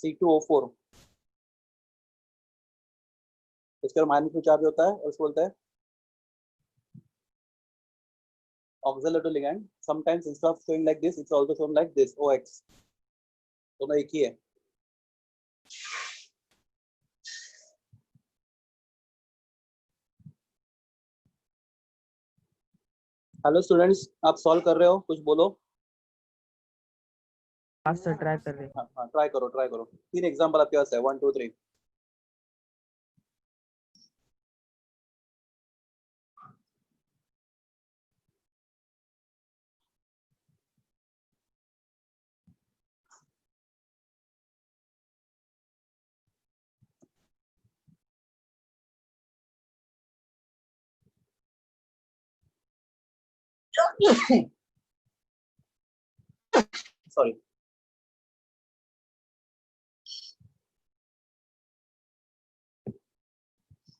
C2O4, इसके minus charge होता है और इसको बोलते हैं oxalato ligand. Sometimes instead of showing like this it's also shown like this, OX. दोनों एक ही है. हेलो स्टूडेंट्स, आप सॉल्व कर रहे हो? कुछ बोलो. हाँ सर, ट्राई कर रहे हैं. हाँ, ट्राई करो. 3 एग्जांपल आपके पास है, 1 2 3. सॉरी.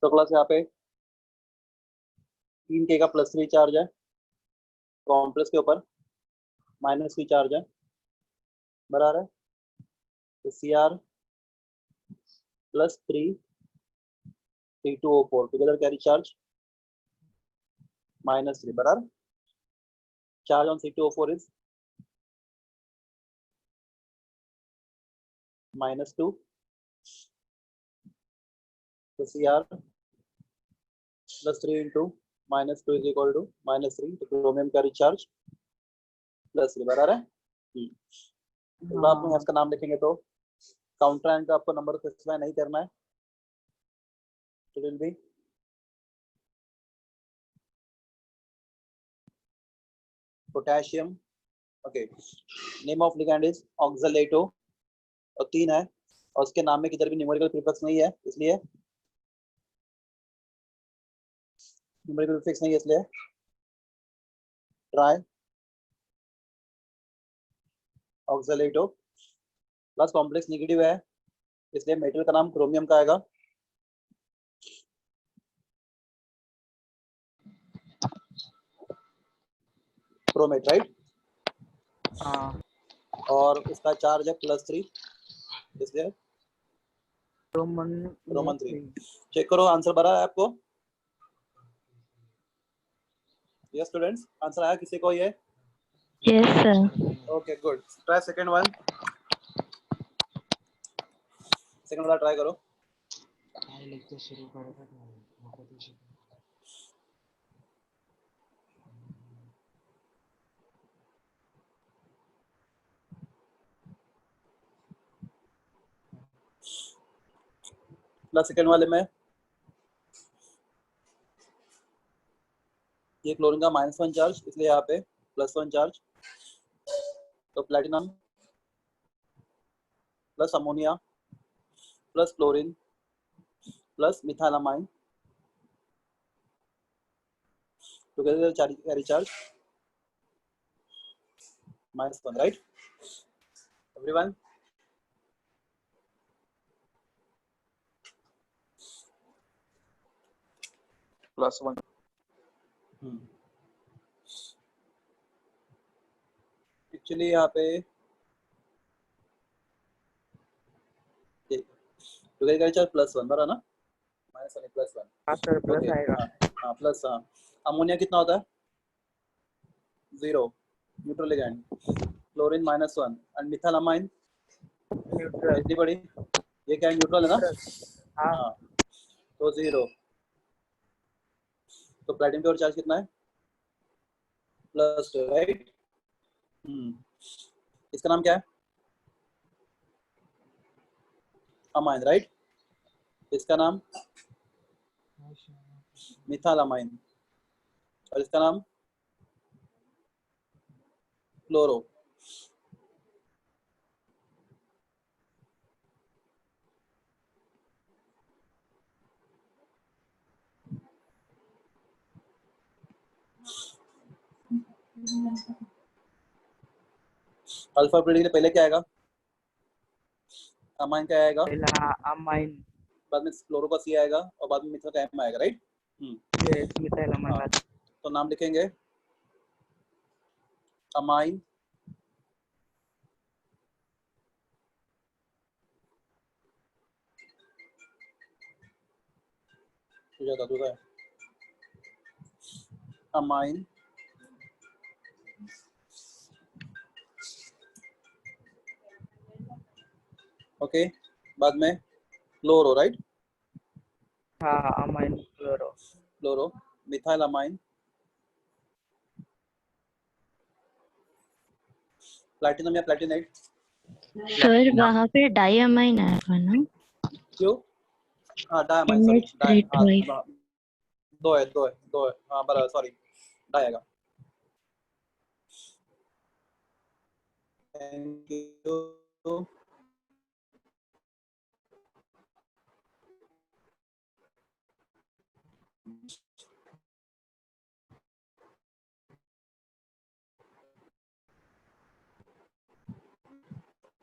तो क्लास यहाँ पे 3K का +3 चार्ज है, कॉम्प्लेक्स के ऊपर -3 चार्ज है, बराबर है. तो Cr +3 C2O4 together carry charge -3, बराबर. Charge on C2O4 is -2. तो Cr +3 into -2 is equal to -3. तो क्रोमियम का रिचार्ज +3, बराबर है. तो आप लोग इसका नाम लिखेंगे तो काउंटर एंड का आपको नंबर स्पेसिफाई नहीं करना है. It will be potassium. Okay, name of ligand is ऑक्सलेटो और 3 है और उसके नाम में किधर भी न्यूमेरिकल प्रीफिक्स नहीं है, इसलिए न्यूमेरिकल प्रीफिक्स नहीं है, इसलिए ट्राई ऑक्सलेटो. प्लस कॉम्प्लेक्स नेगेटिव है, इसलिए मेटल का नाम क्रोमियम का आएगा. Chromate, right. हाँ. और उसका चार्ज है +3, इसलिए रोमन 3. चेक करो आंसर भरा है आपको. यस स्टूडेंट्स, आंसर आया किसी को? ये yes sir. Okay, good. Try second one. Second वाला ट्राई करो. प्लस सेकंड वाले में ये क्लोरीन का -1 चार्ज, इसलिए यहाँ पे +1 चार्ज. तो platinum plus ammonia plus chlorine plus methylamine together carry charge -1, right everyone. +1. Actually यहाँ पे टुगेदर कैरी चार्ज +1 बरा ना, -1 हाँ सर, प्लस ओके. आएगा. हाँ प्लस. हाँ, अमोनिया कितना होता है? 0, neutral ligand. Chlorine -1 and methylamine neutral. इतनी बड़ी, ये क्या है? न्यूट्रल है ना. हाँ. हाँ, तो 0. तो प्लेटिनम का चार्ज कितना है? +2, राइट. इसका नाम क्या है? Amine, right. इसका नाम मिथाइलामाइन और इसका नाम क्लोरो. अल्फा प्रीडिक्ट के पहले क्या आएगा? अमाइन का आएगा, पहला अमाइन, बाद में क्लोरो का C आएगा और बाद में मिथाइल का M आएगा, राइट. यस, मिथाइलामाइन. तो नाम लिखेंगे अमाइन तुझ्या तुझा आहे अमाइन ओके बाद में क्लोरो राइट हाँ amine chloro chloro methyl amine platinum या प्लैटिनाइट सर वहाँ पे डाइअमाइन आएगा ना? क्यों हाँ डायमाइन सॉरी NH3 twice. दो है हाँ बराबर सॉरी डाई आएगा थैंक यू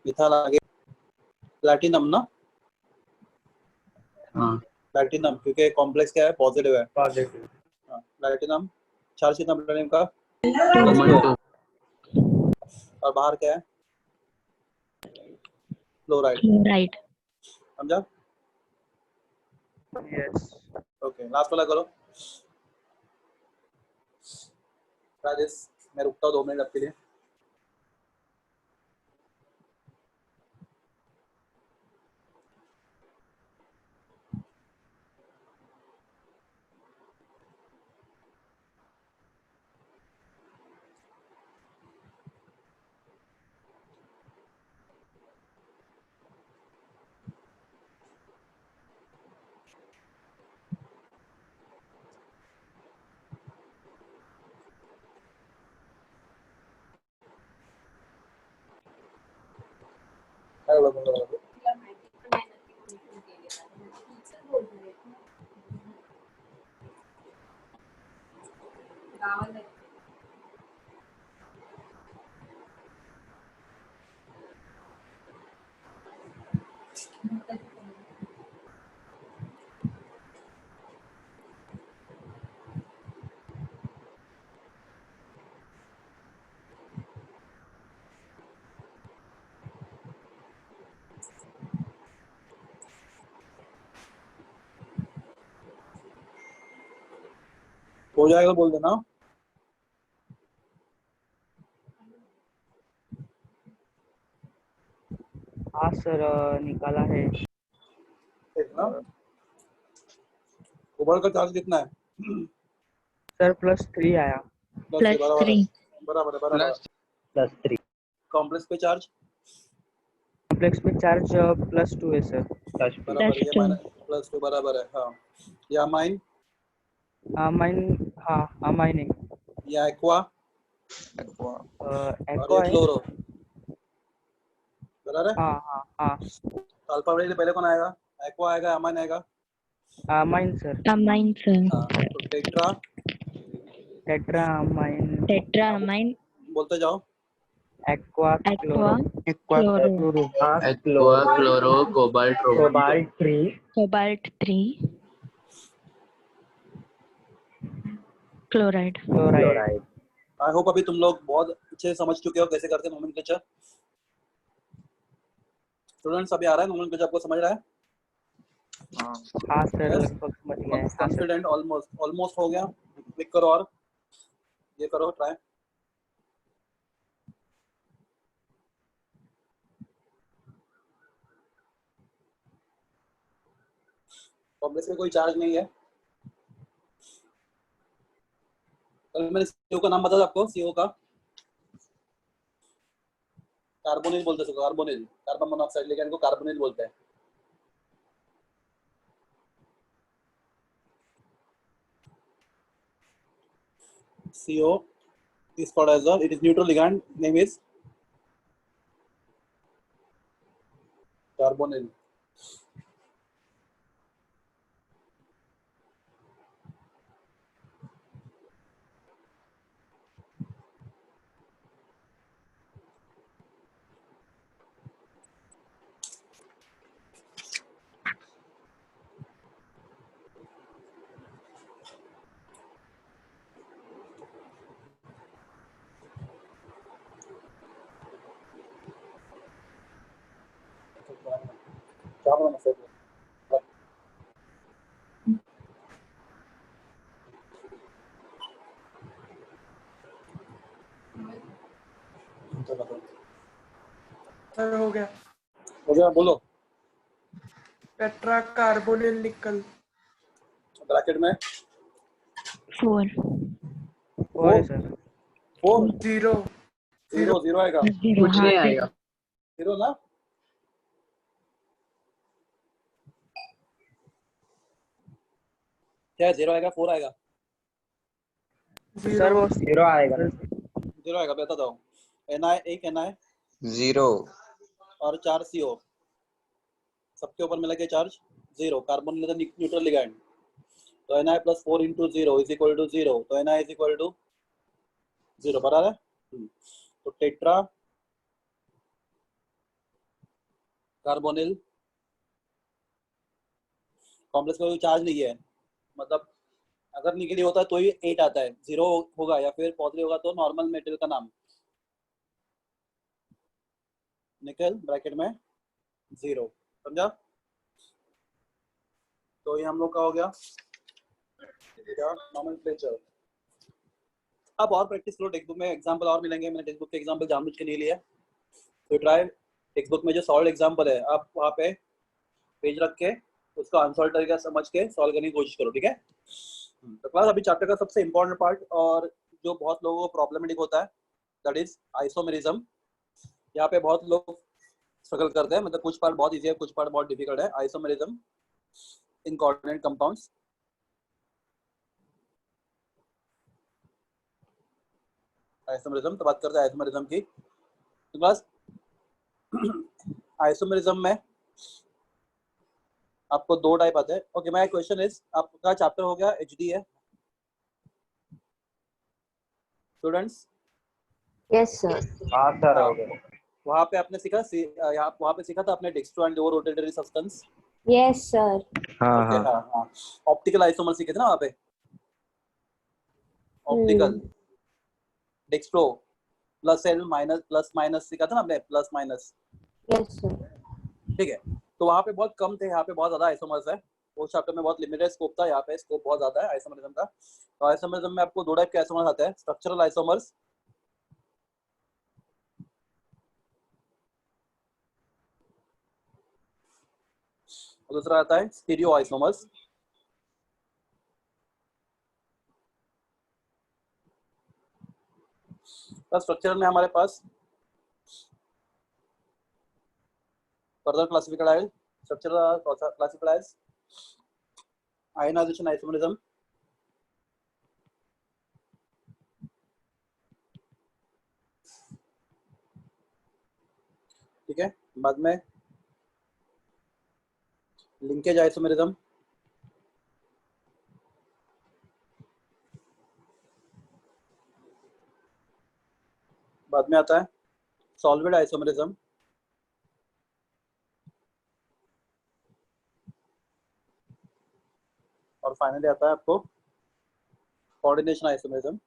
मिथाइल आगे प्लैटिनम ना हाँ प्लैटिनम क्योंकि कॉम्प्लेक्स क्या है पॉजिटिव है पॉजिटिव हाँ प्लैटिनम चार्ज कितना प्लैटिनम का 2.2 और बाहर क्या है क्लोराइड Chloride. समझा यस ओके लास्ट वाला करो राजेश मैं रुकता हूँ 2 मिनट आपके लिए हो जाएगा बोल देना हाँ सर निकाला है इतना कोबाल्ट का चार्ज कितना है सर +3 आया Plus बराबर है 3. बराबर है बराबर है +3 कॉम्प्लेक्स पे चार्ज कॉम्प्लेक्स पे चार्ज +2 है सर बराबर है ये +2. माइनस +2 बराबर है हाँ या अमाइन अमाइन हाँ अमाइनिंग या एक्वा और एक्वा ये है क्लोरो बराबर है हाँ तो अल्फा वाले पहले कौन आएगा एक्वा आएगा अमाइन आएगा अमाइन सर Amine, sir. हाँ तो टेट्रा टेट्रा अमाइन Tetraamine. बोलते जाओ aqua chloro Aqua. Chloro. Aqua chloro cobalt cobalt 3 Cobalt 3. Chloride. Chloride I hope अभी तुम लोग बहुत अच्छे से समझ चुके हो कैसे करते हैं नोमेनक्लेचर स्टूडेंट्स अभी आ रहा है नोमेनक्लेचर आपको समझ रहा है हाँ सर Yes? लगभग समझ गए हाँ सर कॉन्फिडेंट ऑलमोस्ट हो गया क्लिक करो और ये करो ट्राई कॉम्प्लेक्स में कोई चार्ज नहीं है कल मैंने सीओ का नाम बताया आपको सीओ का कार्बोनिल बोलते हैं कार्बोनिल कार्बन मोनोऑक्साइड लेकिन इनको कार्बोनिल बोलते हैं CO is called as a it is neutral ligand name is carbonyl क्या बोलना सर सर हो गया। हो गया, बोलो। टेट्रा कार्बोनिल निकल। ब्रैकेट में 4 4 है सर। 4 जीरो 0 आएगा, 0 कुछ हाँ नहीं आएगा। 0 ना। क्या 0 आएगा 4 आएगा? सर जीरो वो 0 आएगा। 0 आएगा, बता दो। Na एक Na 0 और 4 CO, सबके ऊपर मिला के चार्ज 0, कार्बन न्यूट्रल लिगैंड, तो Na plus 4 into 0 is equal to 0, तो Na इज इक्वल टू 0, बराबर है। तो टेट्रा कार्बोनिल कॉम्प्लेक्स का कोई चार्ज नहीं है, मतलब अगर निकली होता है तो ही 8 आता है, 0 होगा या फिर पॉजिटिव होगा तो नॉर्मल मेटेरियल का नाम निकल ब्रैकेट में 0, समझा। तो ये हम लोग का हो गया क्या, नॉमेनक्लेचर। अब और प्रैक्टिस करो, टेक्स्ट बुक में एग्जांपल और मिलेंगे, मैंने टेक्स्ट बुक के एग्जांपल जानबूझ के नहीं लिया, तो ट्राई टेक्स्ट बुक में जो सॉल्व एग्जांपल है आप वहाँ पे पेज रख के उसका आंसर तरीका समझ के सॉल्व करने की कोशिश करो, ठीक है। तो क्लास अभी चैप्टर का सबसे इंपॉर्टेंट पार्ट और जो बहुत लोगों को प्रॉब्लमेटिक होता है दैट इज आइसोमेरिज्म। यहाँ पे बहुत लोग स्ट्रगल करते हैं, मतलब कुछ पार्ट बहुत इजी है, कुछ पार्ट बहुत डिफिकल्ट है। Isomerism in coordinate compounds, isomerism तो बात करते हैं आइसोमेरिज्म की। तो बस आइसोमेरिज्म में आपको 2 टाइप आते हैं। ओके, माय क्वेश्चन इज, आपका चैप्टर हो गया HD है स्टूडेंट्स? Yes sir. हाँ सर हो गया। वहाँ पे आपने सीखा वहाँ पे सीखा था आपने dextro and rotatory substance. Yes sir. हाँ ओके, हाँ हाँ हाँ, ऑप्टिकल आइसोमर सीखे थे ना वहाँ पे, optical dextro plus L minus plus minus सीखा था ना आपने, प्लस माइनस, यस सर। ठीक है। तो वहाँ पे बहुत कम थे, यहाँ पे बहुत ज्यादा आइसोमर्स है। उस चैप्टर में बहुत लिमिटेड स्कोप था, यहाँ पे स्कोप बहुत ज्यादा है आइसोमरिज्म का। तो आइसोमरिज्म में आपको 2 टाइप के आइसोमर्स आते हैं, स्ट्रक्चरल आइसोमर्स और दूसरा आता है स्टीरियो आइसोमर्स। तो स्ट्रक्चरल में हमारे पास फर्दर क्लासिफाइड है, structural classified as ionization isomerism, ठीक है। बाद में लिंकेज आइसोमरिज्म, बाद में आता है सॉल्वेड आइसोमरिज्म, और फाइनली आता है आपको कोऑर्डिनेशन आइसोमरिज्म।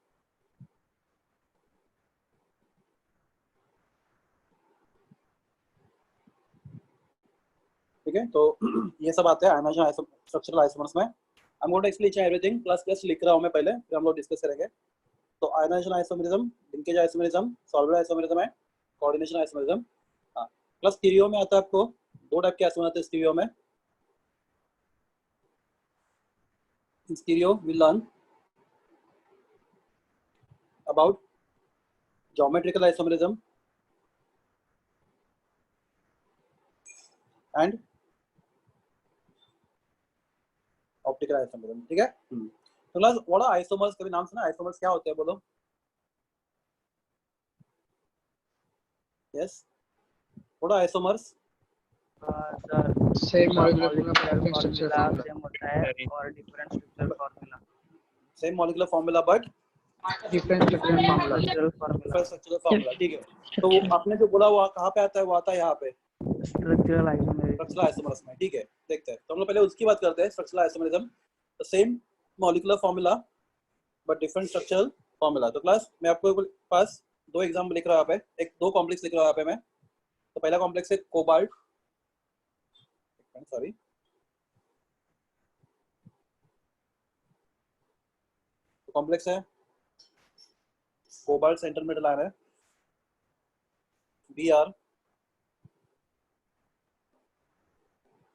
ठीक है, तो ये सब आते हैं आयनाइजेशन स्ट्रक्चरल आइसोमर्स में। I am going to explain everything, plus plus लिख रहा हूं मैं पहले, फिर हम लोग डिस्कस करेंगे। तो ionisation isomerism, linkage isomerism, solvate isomerism है, कोऑर्डिनेशन आइसोमरिज्म। हां, प्लस स्टीरियो में आता है आपको 2 टाइप के आइसोमर आते हैं स्टीरियो में। In stereo we learn about geometrical isomerism and optical isomerism, ठीक है। तो क्लास व्हाट आर आइसोमर्स, कभी नाम सुना आइसोमर्स क्या होते हैं, बोलो। Yes, what are isomers? Sir Same molecular molecular structure formula formula. Same होता है और different structural formula. Same molecular formula but Different structural formula. Structural formula. Different structural formula, ठीक है। तो वो आपने जो बोला वो कहाँ पे आता है, वो आता है यहाँ पे स्ट्रक्चरल आइसोमेरिज्म। स्ट्रक्चरल आइसोमर्स में, ठीक है। देखते हैं, तो हम लोग पहले उसकी बात करते हैं, structural isomerism. The same molecular formula but different structural formula. तो क्लास मैं आपको पास 2 एग्जांपल लिख रहा हूँ यहाँ पे, 2 कॉम्प्लेक्स लिख रहा हूँ यहाँ पे मैं। तो पहला कॉम्प्लेक्स है कोबाल्ट, सॉरी, कॉम्प्लेक्स है कोबाल्ट, सेंटर में डला है, Br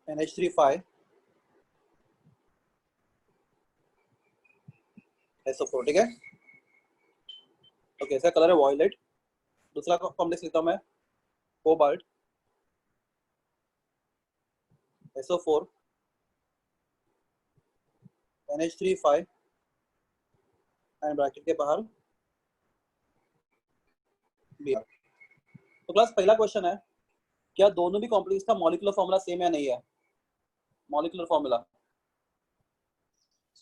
NH3 SO4, ठीक है। ओके, इसका कलर है वॉयलेट। दूसरा कॉम्प्लेक्स लिखता हूँ मैं, cobalt SO4 NH3 and bracket के बाहर Br। तो क्लास पहला क्वेश्चन है, क्या दोनों भी कॉम्प्लेक्स का मॉलिक्यूलर फॉर्मूला सेम या नहीं है? Molecular formula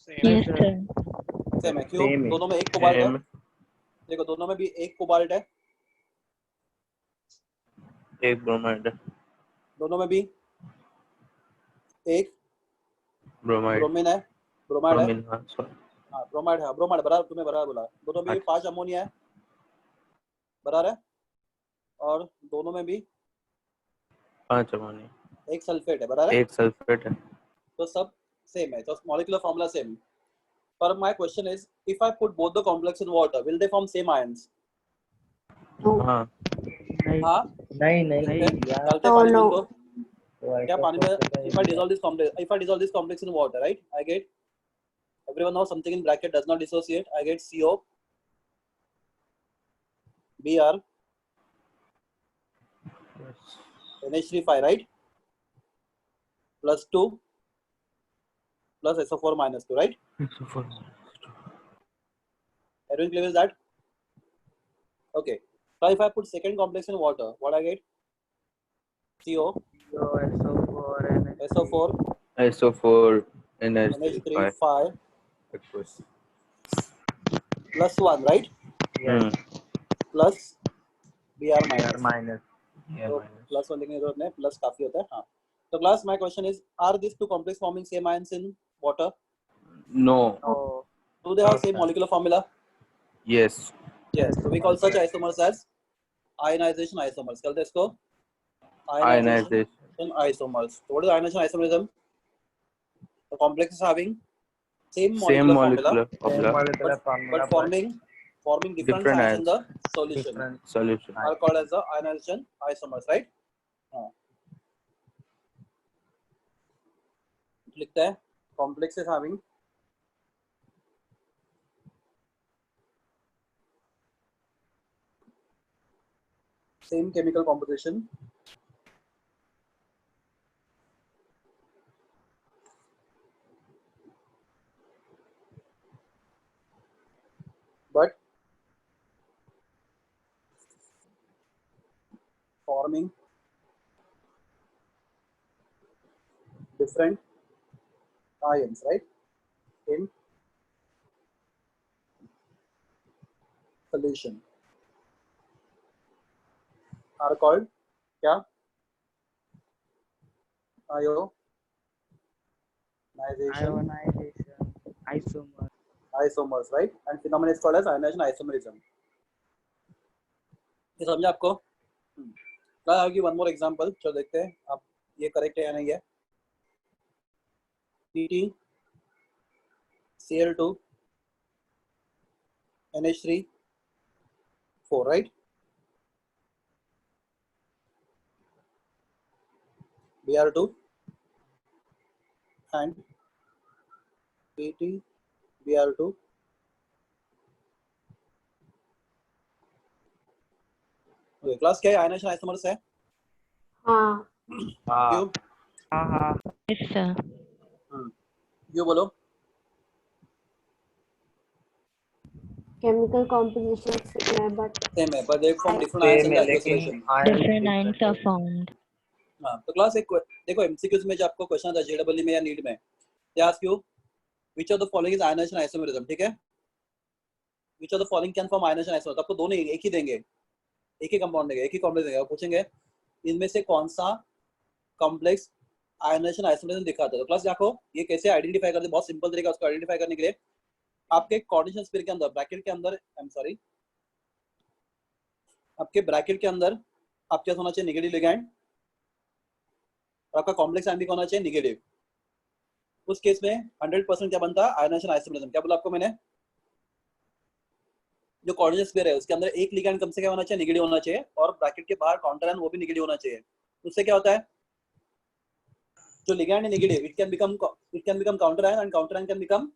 Yes, sir. Same है, क्यों? Same है। दोनों में एक कोबाल्ट है। देखो दोनों में भी एक कोबाल्ट है, एक ब्रोमाइड है, दोनों में भी एक ब्रोमाइड, ब्रोमीन है, ब्रोमाइड है, ब्रोमीन, हाँ सॉरी, हाँ ब्रोमाइड है, ब्रोमाइड बराबर, तुम्हें बराबर बोला। दोनों में भी 5 अमोनिया है, बराबर है, और दोनों में भी 5 अमोनिया, एक सल्फेट है, बराबर है। एक सल्फेट है। तो सब सेम है, तो मॉलिक्यूलर फॉर्मूला सेम। पर my question is, if I put both the complex in water, will they form same ions? हाँ, नहीं हाँ, नहीं नहीं देखते यार, डालते No, पानी में no. उनको, तो क्या ऐसा पानी में, होता if I है dissolve this complex, if I dissolve this complex in water, right, I get, everyone knows something in bracket does not dissociate, I get CO Br NH3 right, plus 2 plus SO4 minus 2, right? Everyone clear with that? Okay, so if I put second complex in water, what I get? CO SO4 SO4 NH3 NH3 plus 1, right? Plus Br minus. Minus तो plus 1 लिखने की जरूरत नहीं, plus काफी होता है। हाँ, तो class my question is, are this two complex forming same ions in water? No. Do they have same molecular formula? Yes. Yes, so we call such isomers as ionization isomers. कहते हैं इसको Ionization. isomers. So what is ionization isomerism? The complex is having same Same molecular formula, molecular formula, but forming different different signs in the ions. solution Solution. are called as the ionization isomers, right? लिखते हैं, complex is having same chemical composition but forming different ions, right, in solution are called क्या? Ionization isomer isomers, right? And phenomenon is called as ionization isomerism. ये समझा आपको? I'll give one more example. चलो देखते हैं आप ये correct है या नहीं है। Pt Cl2 NH3 4, right? Br2 and Pt Br2 okay, class क्या है? आयनाइजेशन आइसोमर्स है। हाँ. क्यों? हाँ हाँ Yes, sir. क्यों बोलो? Chemical composition same है, but सेम है, but they form different ions in the isolation. Different ions are formed. हाँ, तो क्लास एक देखो एमसीक्यूज में जो आपको क्वेश्चन आता है जेडब्ल्यू में या नीट में, they ask you which of the following is ionization isomerism, ठीक है? Which of the following can form ionization isomerism? तो आपको दोनों एक ही देंगे, एक ही कंपाउंड देंगे, एक ही कॉम्प्लेक्स देंगे, और पूछेंगे इनमें से कौन सा कॉम्प्लेक्स आयनाइजेशन आइसोमेरिज्म दिखाता है। तो क्लास देखो ये कैसे आइडेंटिफाई करते हैं, बहुत सिंपल तरीका उसको आइडेंटिफाई करने के लिए। आपके कोऑर्डिनेशन स्पेयर के अंदर, ब्रैकेट के अंदर, आई एम सॉरी, आपके ब्रैकेट के अंदर आपके होना चाहिए नेगेटिव लिगैंड, और आपका कॉम्प्लेक्स आयन भी होना चाहिए नेगेटिव। उस केस में 100% क्या बनता है? Ionization isomerism. क्या बोला आपको मैंने? जो कोऑर्डिनेट स्फीयर है उसके अंदर एक लिगैंड कम से कम होना चाहिए, नेगेटिव होना चाहिए, और ब्रैकेट के बाहर काउंटर आयन वो भी नेगेटिव होना चाहिए। उससे क्या होता है, जो लिगैंड है negative, it can become counter ion and counter ion can become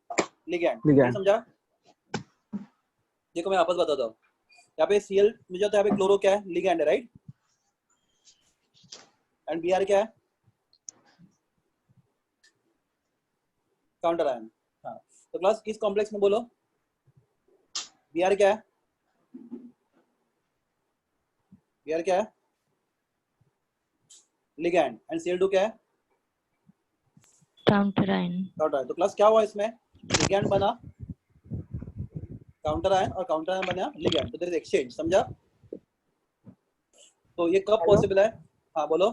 ligand. समझा? देखो मैं वापस बताता हूँ। यहाँ पे Cl मुझे तो यहाँ पे क्लोरो क्या है, लिगैंड है, राइट? एंड Br क्या है, काउंटर आयन। हाँ, तो क्लास इस कॉम्प्लेक्स में बोलो Br क्या है, Br क्या है, लिगैंड, एंड Cl2 क्या है, काउंटर आयन। Counter ion. तो क्लास क्या हुआ इसमें, लिगैंड बना काउंटर आयन और काउंटर आयन बना लिगैंड, तो देयर इज एक्सचेंज। समझा? तो ये कब हेलो? पॉसिबल है? हाँ बोलो।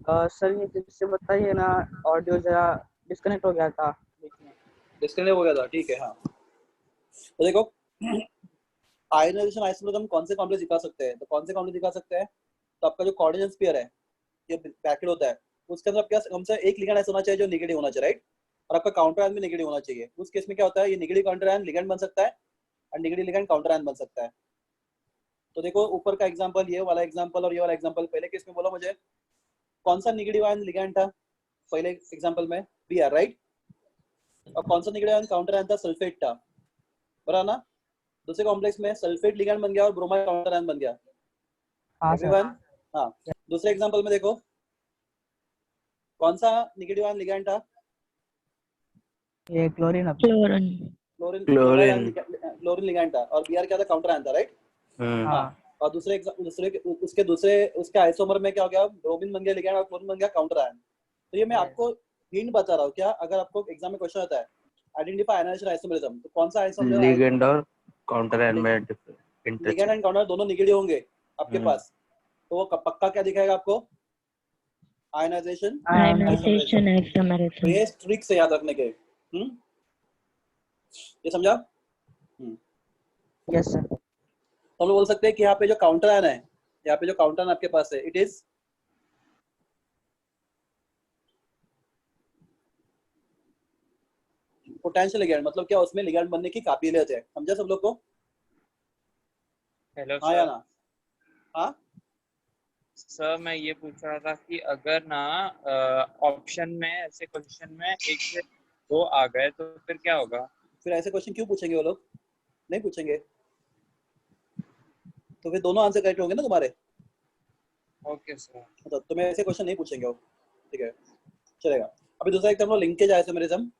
सर ये फिर से बताइए ना, ऑडियो जरा डिस्कनेक्ट हो गया था बीच में। डिस्कनेक्ट हो गया था, ठीक है। हाँ, तो देखो आयनाइजेशन आइसोमरिज्म कौन से कॉम्प्लेक्स दिखा सकते हैं, तो कौन से कॉम्प्लेक्स दिखा सकते हैं, तो आपका जो कोऑर्डिनेट स्फीयर है, ये ब्रैकेट होता है, उसके अंदर आपके कम से एक लिगैंड ऐसा होना चाहिए जो नेगेटिव होना चाहिए, राइट? और आपका काउंटर आयन भी नेगेटिव होना चाहिए। उस केस में क्या होता है, ये नेगेटिव काउंटर आयन लिगैंड बन सकता है और नेगेटिव लिगैंड काउंटर आयन बन सकता है। तो देखो ऊपर का एग्जांपल, ये वाला एग्जांपल और ये वाला एग्जांपल, पहले केस में बोलो मुझे कौन सा नेगेटिव आयन लिगैंड था, पहले एग्जांपल में Br, राइट? और कौन सा नेगेटिव आयन काउंटर आयन था, सल्फेट था, बराबर ना? दूसरे कॉम्प्लेक्स में सल्फेट लिगैंड बन गया और ब्रोमाइड काउंटर आयन बन गया। हाँ सर। एवरीवन? हाँ, दूसरे एग्जांपल में देखो कौन सा नेगेटिव आयन लिगैंड था, ये क्लोरीन क्लोरीन। क्लोरीन लिगैंड था, और Br क्या था, काउंटर आयन था, राइट? हाँ। और उसके आइसोमर में क्या हो गया, ब्रोमीन बन गया लिगैंड और क्लोरीन बन गया काउंटर आयन। तो ये मैं Yes. आपको हिंट बता रहा हूँ, क्या अगर आपको एग्जाम में क्वेश्चन आता है आइडेंटिफाई आयनाइजेशन आइसोमरिज्म, तो कौन सा आइसोमर, लिगेंड और काउंटर आयन में लिगैंड एंड काउंटर दोनों नेगेटिव होंगे आपके पास, तो वो पक्का क्या दिखाएगा आपको, आयनाइजेशन आयनाइजेशन तो आइसोमरिज्म। ये ट्रिक्स है याद रखने के। ये समझा? Yes sir. तो हम लोग बोल सकते हैं कि यहाँ पे जो काउंटर आयन है, यहाँ पे जो काउंटर आयन आपके पास है, इट इज पोटेंशियल लिगैंड, मतलब क्या उसमें लिगैंड बनने की काबिलियत है। समझा सब लोग को? हेलो हाँ या सर। ना? हाँ सर मैं ये पूछ रहा था कि अगर ना ऑप्शन में ऐसे क्वेश्चन में एक से दो आ गए तो फिर क्या होगा? फिर ऐसे क्वेश्चन क्यों पूछेंगे वो लोग, नहीं पूछेंगे, तो फिर दोनों आंसर करेक्ट होंगे ना तुम्हारे, ओके सर। तो तुम्हें ऐसे क्वेश्चन नहीं पूछेंगे वो, ठीक है, चलेगा। अभी दूसरा एक हम लोग linkage isomerism,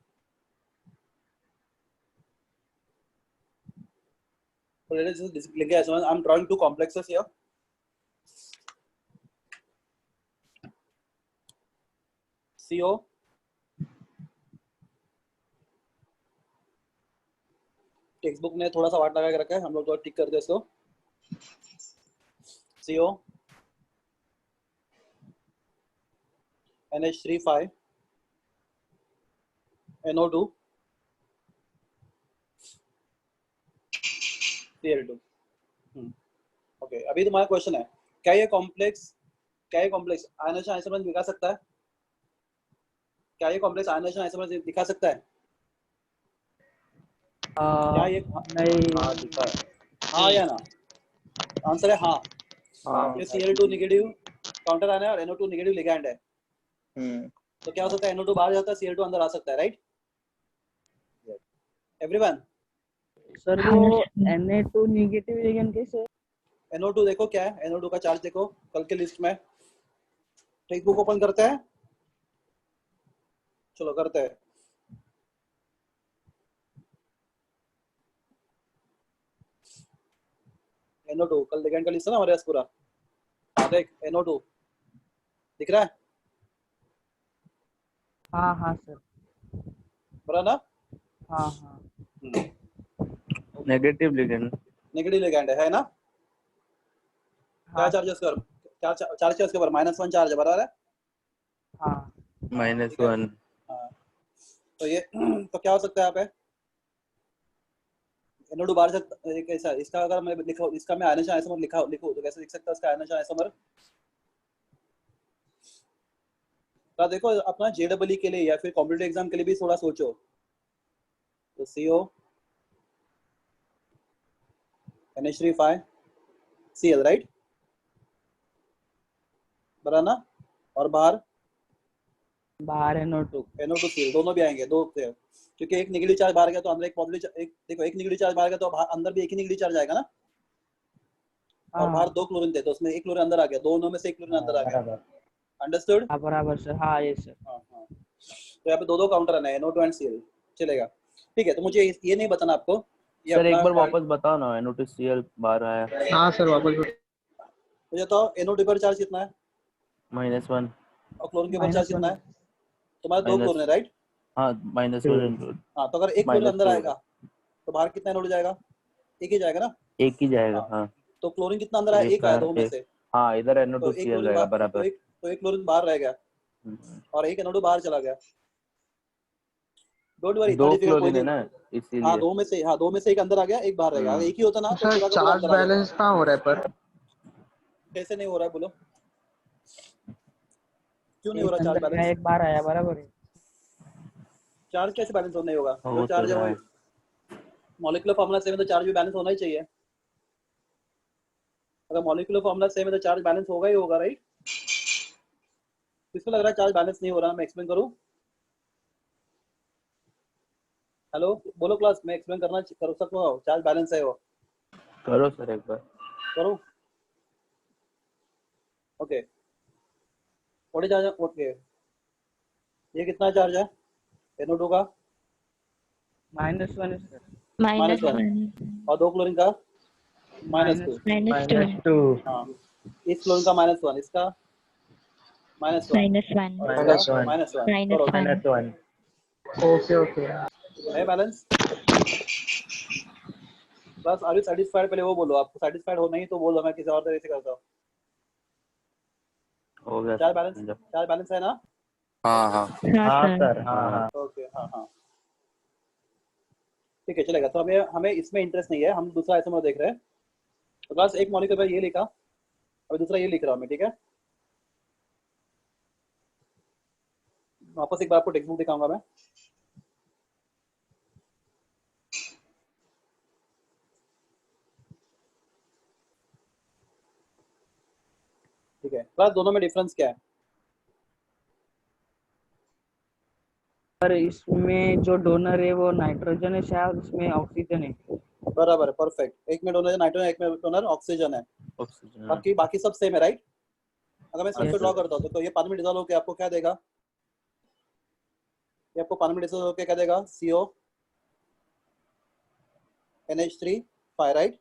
linkage isomerism, I am drawing two complexes here. CO text book ने थोड़ा सा वाट लगा के रखा है, हम लोग तो टिक कर दे इसको। CO NH3 NO2 Cl2। Okay, अभी तुम्हारा क्वेश्चन है, क्या ये कॉम्प्लेक्स आयनाइजेशन आइसोमरिज्म दिखा सकता है? क्या ये कॉम्प्लेक्स आयनाइजेशन आइसोमरिज्म दिखा सकता है? क्या ये नहीं। हाँ या ना? आंसर है हाँ। ये Cl2 नेगेटिव काउंटर आयन है और NO2 नेगेटिव लिगैंड है, तो क्या हो सकता है, NO2 बाहर जाता है, Cl2 अंदर आ सकता है, राइट? एवरीवन? सर हाँ वो सर। Na2 नेगेटिव लिगेंड कैसे? NO2 देखो क्या है, NO2 का चार्ज देखो कल के लिस्ट में, टेक्स्ट बुक ओपन करते हैं, चलो करते हैं। NO2 कल लिगेंड का लिस्ट है ना हमारे पास पूरा, देख NO2 दिख रहा है, हाँ सर। बरा ना? हाँ। नेगेटिव लिगेंड, नेगेटिव लिगैंड है ना? क्या चार्ज है उसका, क्या चार्ज है उसके ऊपर, -1 चार्ज है, बराबर है? हाँ। -1। हाँ, तो ये तो क्या हो सकता है यहाँ पे, NO2 बाहर सकता है कैसा, इसका अगर मैं लिखो, इसका मैं आयनाइजेशन आइसोमर लिखूं तो कैसे लिख सकता है इसका आयनाइजेशन आइसोमर? तो देखो अपना JEE के लिए या फिर कॉम्पिटिटिव एग्जाम के लिए भी थोड़ा सोचो, तो CO NH3 5 Cl, राइट, बराबर ना, और बाहर बाहर NO2। NO2 Cl, दोनों भी आएंगे, दो थे, क्योंकि एक नेगेटिव चार्ज बाहर गया तो अंदर एक पॉजिटिव, एक देखो एक नेगेटिव चार्ज बाहर गया तो अंदर भी एक ही नेगेटिव चार्ज आएगा ना, और हाँ बाहर दो क्लोरीन थे तो उसमें एक क्लोरीन अंदर आ गया, दोनों में से एक क्लोरीन अंदर आ गया, बराबर। अंडरस्टूड। हाँ बराबर सर, हाँ ये सर। हाँ हाँ, तो यहाँ पे दो काउंटर आना है, NO2 एंड Cl, चलेगा, ठीक है। तो मुझे ये नहीं बताना आपको, ये सर एक अपना बार वापस बताओ ना, NO2Cl बाहर आया हाँ सर वापस बताओ। मुझे तो NO2 पर चार्ज कितना है -1 और क्लोरीन के ऊपर चार्ज कितना -1। है, तुम्हारे दो क्लोरीन है, राइट। हाँ -1 हाँ, तो अगर एक क्लोरीन अंदर -2 आएगा तो बाहर कितना NO2 जाएगा, एक ही जाएगा ना। एक ही जाएगा। हाँ, हाँ तो क्लोरीन कितना अंदर आया, एक आया दो में एक, से, हाँ इधर तो एक NO2Cl क्लोरीन रहेगा तो बराबर। एक क्लोरीन बाहर रह गया और एक NO2 बाहर चला गया। डोंट वरी, इतना दो डिफिकल्ट कोई क्लोरीन है नहीं। ना हाँ, इसीलिए। दो में से एक अंदर आ गया, एक बाहर रह गया, अगर एक ही होता ना तो सर पूरा का पूरा चार्ज अंदर आ जाता। बैलेंस कहाँ हो रहा है पर? कैसे नहीं हो रहा है बोलो, क्यों नहीं हो एक रहा चार्ज अंदर गया, बैलेंस, एक बार आया, बराबर है। चार्ज कैसे बैलेंस नहीं होगा, जो वो तो चार्ज है वो है। मॉलिक्यूलर फार्मूला सेम है तो चार्ज भी बैलेंस होना ही चाहिए। अगर मॉलिक्यूलर फार्मूला सेम है तो चार्ज बैलेंस होगा ही होगा, राइट। किसको लग रहा है चार्ज बैलेंस नहीं हो रहा, मैं एक्सप्लेन करूं, हेलो बोलो क्लास, मैं एक्सप्लेन कर सकता हूँ, चार्ज बैलेंस है वो, करो सर एक बार। करूं, okay, what is charge, okay, ये कितना चार्ज है NO2 का, -1 है सर। -1, और दो क्लोरीन का -2, -2 हाँ, इस क्लोरीन का -1, इसका -1 -1 और इसका -1, करो -1 ओके ओके। है बैलेंस। बस आर यू सेटिस्फाइड, पहले वो बोलो, आपको सेटिस्फाइड हो नहीं तो बोलो, मैं किसी और तरीके से करता हूँ। हो गया चार्ज सर। बैलेंस है ना, हाँ हाँ हाँ सर हाँ। ओके, हाँ हाँ, ठीक है, चलेगा। तो हमें हमें इसमें इंटरेस्ट नहीं है, हम दूसरा आइसोमर देख रहे हैं। तो बस एक मॉलिक्यूल पर ये लिखा, अभी दूसरा ये लिख रहा हूँ मैं, ठीक है। वापस एक बार आपको टेक्स्ट बुक दिखाऊंगा मैं, ठीक है। बस दोनों में डिफरेंस क्या है, पर इसमें जो डोनर है वो नाइट्रोजन है शायद, इसमें ऑक्सीजन है। बराबर है, परफेक्ट। एक में डोनर नाइट्रोजन, एक में डोनर ऑक्सीजन है, ऑक्सीजन। बाकी सब सेम है, राइट। अगर मैं स्ट्रक्चर Yes, ड्रॉ sir. करता हूँ तो ये पानी में डिसॉल्व होकर आपको क्या देगा, ये आपको पानी में डिसॉल्व होकर क्या देगा, CO NH3 5, right,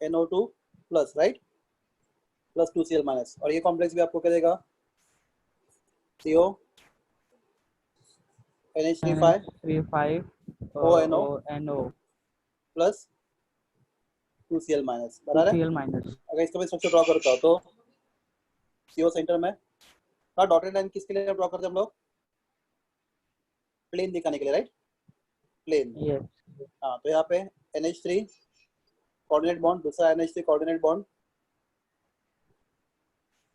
NO2 plus, right, plus 2Cl minus, और ये कॉम्प्लेक्स भी आपको क्या देगा, CO NH3 5 3 ONO plus 2Cl minus, बराबर है। 2Cl-। अगर इसका मैं स्ट्रक्चर ड्रॉ करता हूँ तो CO सेंटर में, हाँ, डॉटेड लाइन किसके लिए ड्रॉ करते हैं हम लोग, प्लेन दिखाने के लिए, राइट, प्लेन। यस। हाँ, तो यहाँ पे NH3 कोऑर्डिनेट बॉन्ड, दूसरा NH3 कोऑर्डिनेट बॉन्ड,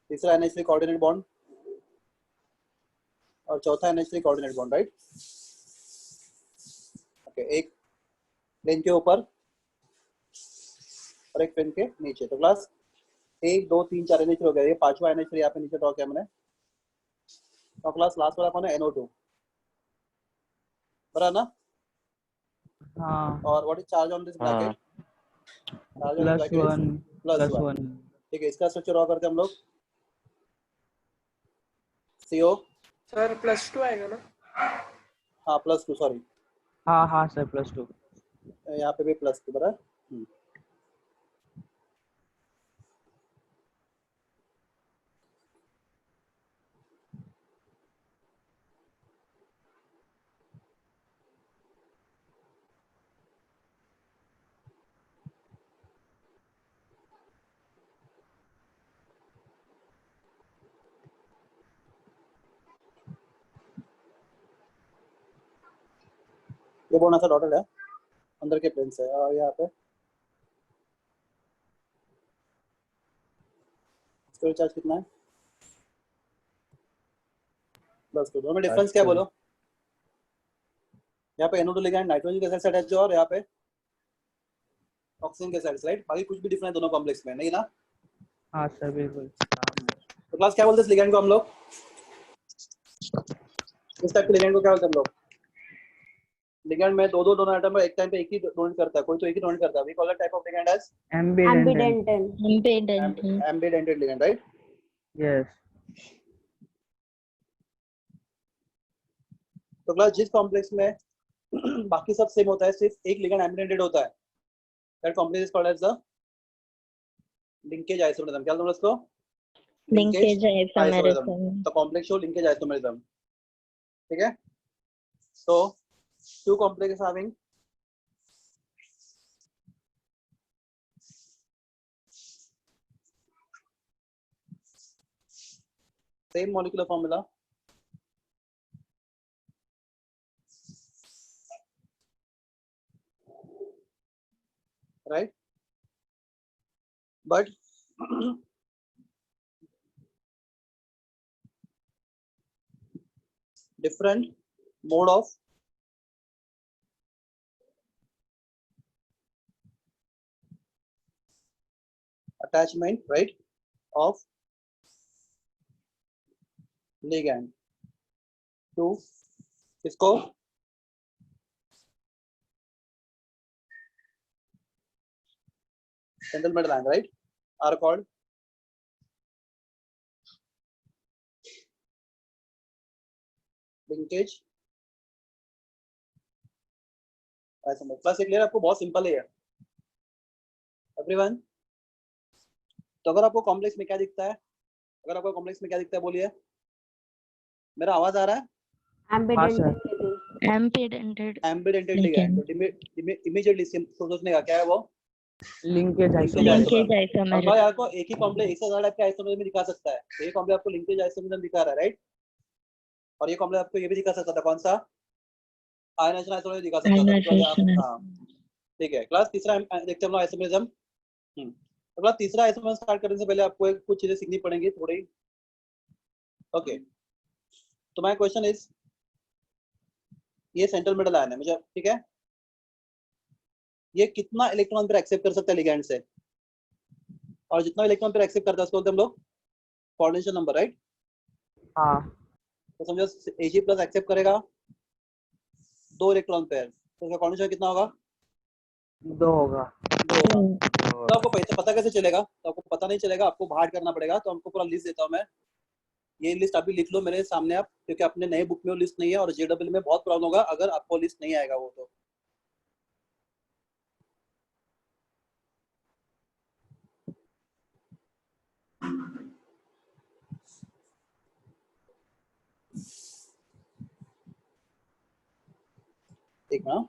तीसरा NH3 कोऑर्डिनेट बॉन्ड, और चौथा NH3 coordinate bond, right. Okay, एक प्लेन के ऊपर और एक प्लेन के नीचे, तो क्लास 1 2 3 4 NH3 हो गया, ये पांचवा NH3 यहाँ पे नीचे ड्रॉ किया मैंने। तो क्लास लास्ट वाला कौन है, NO2, बराबर ना। हाँ, और what is charge on this bracket, charge on bracket is +1 +1, ठीक है। इसका स्ट्रक्चर ड्रॉ करते हैं हम लोग, CO, सर +2 आएगा ना। हाँ +2, सॉरी, हाँ सर +2। यहाँ पे भी +2, बराबर। ये बोना सा डॉटेड है अंदर के प्लेन से, और यहाँ पे इसका चार्ज कितना है, +2, दोनों में डिफरेंस क्या है बोलो। यहाँ पे NO2 लिगैंड नाइट्रोजन के साथ अटैच है और यहाँ पे ऑक्सीजन के साइड राइट, बाकी कुछ भी डिफरेंस दोनों कॉम्प्लेक्स में नहीं ना। हाँ सर बिल्कुल। तो क्लास क्या बोलते हैं लिगैंड को हम लोग, इस टाइप के लिगैंड को क्या बोलते हैं हम लोग? लिगैंड में दो दोनों एटम पर एक टाइम पे एक ही डोनेट करता है, कोई तो एक ही डोनेट करता है, we call that type of ligand as ambidentate. Ambidentin. Ambidentate ligand right. Yes. तो क्लास जिस कॉम्प्लेक्स में बाकी सब सेम होता है, सिर्फ एक लिगैंड एम्बिडेंटेड होता है, that complex is called as the linkage isomerism. क्या बोलते हैं उसको? Linkage isomerism. तो कॉम्प्लेक्स शो लिंकेज आइसोमरिज्म, ठीक है। So two complexes having same molecular formula, right? But different mode of attachment, right, of ligand to इसको central metal ion, right, are called linkage isomer। Plus ये clear आपको, बहुत simple है everyone. तो अगर आपको कॉम्प्लेक्स में क्या दिखता है, अगर आपको कॉम्प्लेक्स में क्या दिखता है बोलिए, मेरा आवाज आ रहा है? एम्बिडेंटेड एम्बिडेंटेड लिगैंड, तो इमीडिएटली सोचने का क्या है वो? लिंकेज लिंकेज अब आइसोमेरिज्म। मैं आपको एक ही कॉम्प्लेक्स एक से ज्यादा टाइप के आइसोमर में दिखा सकता है, ये कॉम्प्लेक्स आपको लिंकेज आइसोमर दिखा रहा है राइट, और ये कॉम्प्लेक्स आपको ये भी दिखा सकता था, कौन सा? आयनाइजेशन आइसोमर दिखा सकता था। तो आयनाइजेशन। हाँ ठीक है। क्लास तीसरा देखते हैं हम लोग आइसोमरिज्म। तो क्लास तीसरा आइसोमर स्टार्ट करने से पहले आपको कुछ चीजें सीखनी पड़ेंगी थोड़ी। ओके, तो माय क्वेश्चन इज, ये सेंट्रल मेटल आयन है मुझे, ठीक है, ये कितना इलेक्ट्रॉन पर एक्सेप्ट कर सकता है लिगैंड से, और जितना इलेक्ट्रॉन पर एक्सेप्ट करता है उसको बोलते हैं हम लोग कोऑर्डिनेशन नंबर, राइट। हाँ। तो समझो Ag प्लस एक्सेप्ट करेगा 2 इलेक्ट्रॉन पेयर, तो उसका कोऑर्डिनेशन कितना होगा? 2 होगा। 2 होगा। तो आपको पता कैसे चलेगा? तो आपको पता नहीं चलेगा, आपको बाहर करना पड़ेगा। तो हमको पूरा लिस्ट देता हूँ मैं, ये लिस्ट अभी लिख लो मेरे सामने आप, क्योंकि अपने नए बुक में वो लिस्ट नहीं है, और JEE में बहुत प्रॉब्लम होगा अगर आपको लिस्ट नहीं आएगा वो। तो देखना,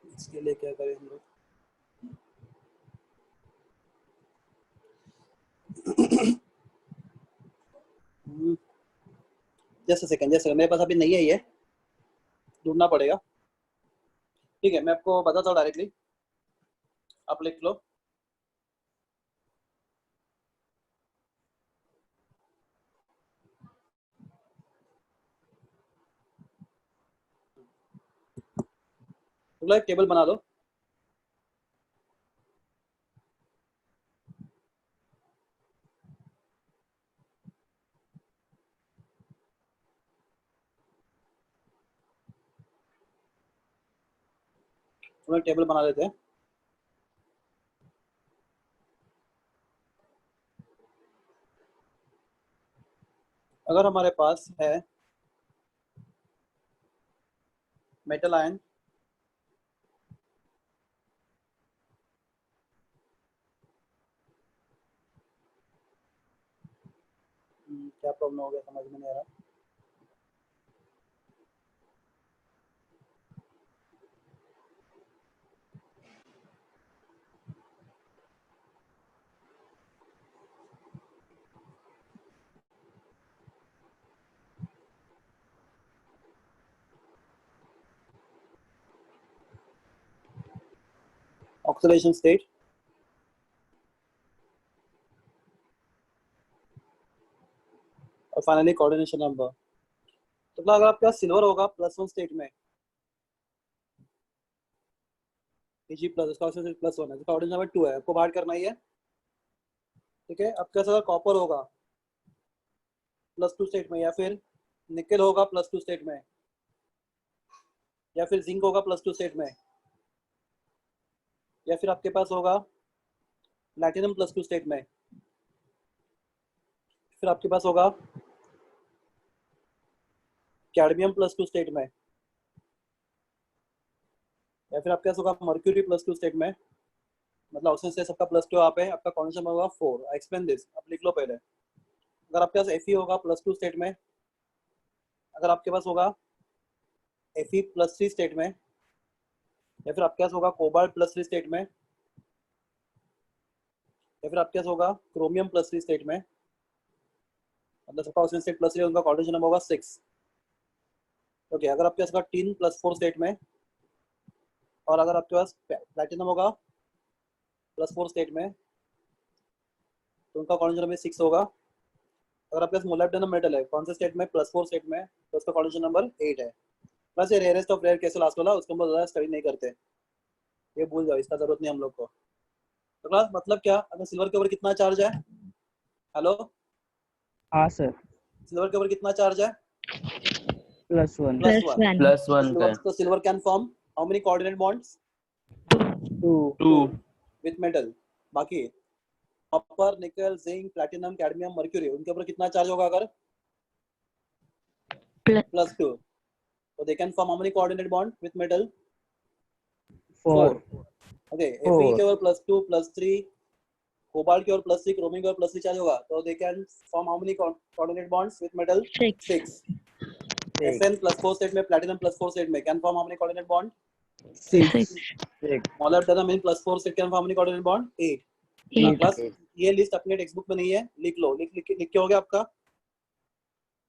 इसके लिए क्या करें हम लोग? जस्ट सेकंड, मेरे पास अभी नहीं है, ये ढूंढना पड़ेगा। ठीक है, मैं आपको बताता हूँ डायरेक्टली, आप लिख लो। एक टेबल बना दो, टेबल बना लेते हैं। अगर हमारे पास है मेटल आयन, क्या प्रॉब्लम हो गया समझ में नहीं आ रहा। ऑक्सीडेशन स्टेट, और फाइनली कोऑर्डिनेशन नंबर। तो अगर आपके पास सिल्वर होगा +1 स्टेट में, Ag प्लस, इसका ऑप्शन +1 है, इसका ऑर्डर नंबर 2 है, आपको बाहर करना ही है। ठीक है, आपके पास अगर कॉपर होगा +2 स्टेट में, या फिर निकल होगा +2 स्टेट में, या फिर जिंक होगा +2 स्टेट में, या फिर आपके पास होगा प्लैटिनम +2 स्टेट में, फिर आपके पास होगा कैडमियम +2 स्टेट में, या फिर आपके पास होगा मर्क्यूरी +2 स्टेट में। मतलब ऑप्शन से सबका +2 यहाँ पे, आपका कॉन्सेप्ट होगा 4। आई एक्सप्लेन दिस, आप लिख लो पहले। अगर आपके पास Fe होगा +2 स्टेट में, अगर आपके पास होगा Fe +3 स्टेट में, या फिर आपके पास होगा कोबाल्ट +3 स्टेट में, या फिर आपके पास होगा क्रोमियम +3 स्टेट में, मतलब सबका ऑक्सीजन स्टेट +3 है, उनका कोऑर्डिनेशन नंबर होगा 6। ओके, अगर आपके पास होगा टिन +4 स्टेट में, और अगर आपके पास प्लैटिनम होगा +4 स्टेट में, तो उनका कोऑर्डिनेशन नंबर 6 होगा। अगर आपके पास मोलिब्डेनम मेटल है कौन से स्टेट में, +4 स्टेट में, तो उसका कोऑर्डिनेशन नंबर 8 है। प्लस ये rarest of rare case last वाला, उसको हम लोग ज़्यादा स्टडी नहीं करते, ये भूल जाओ, इसका जरूरत नहीं हम लोग को। तो क्लास मतलब क्या, अगर सिल्वर के ऊपर कितना चार्ज है? हेलो, हाँ सर, सिल्वर के ऊपर कितना चार्ज है? +1 +1 +1 का तो silver can form how many coordinate bonds 2 2 with metal. बाकी कॉपर, निकल, जिंक, प्लैटिनम, कैडमियम, मर्क्यूरी, उनके ऊपर कितना चार्ज होगा अगर +2? तो they can form how many coordinate bond with metal 4। 4 okay, Four. Fe के ऊपर +2 +3, कोबाल्ट के ऊपर +3, क्रोमियम के ऊपर +3 चार्ज होगा, तो they can form how many coordinate bonds with metal 6 6। Fn +4 state में, प्लैटिनम +4 स्टेट में, can form how many coordinate bond 6 6 molybdenum in +4 state can form how many coordinate bond 8। 8 plus ये list अपने text book में नहीं है, लिख लो, लिख के हो गया आपका।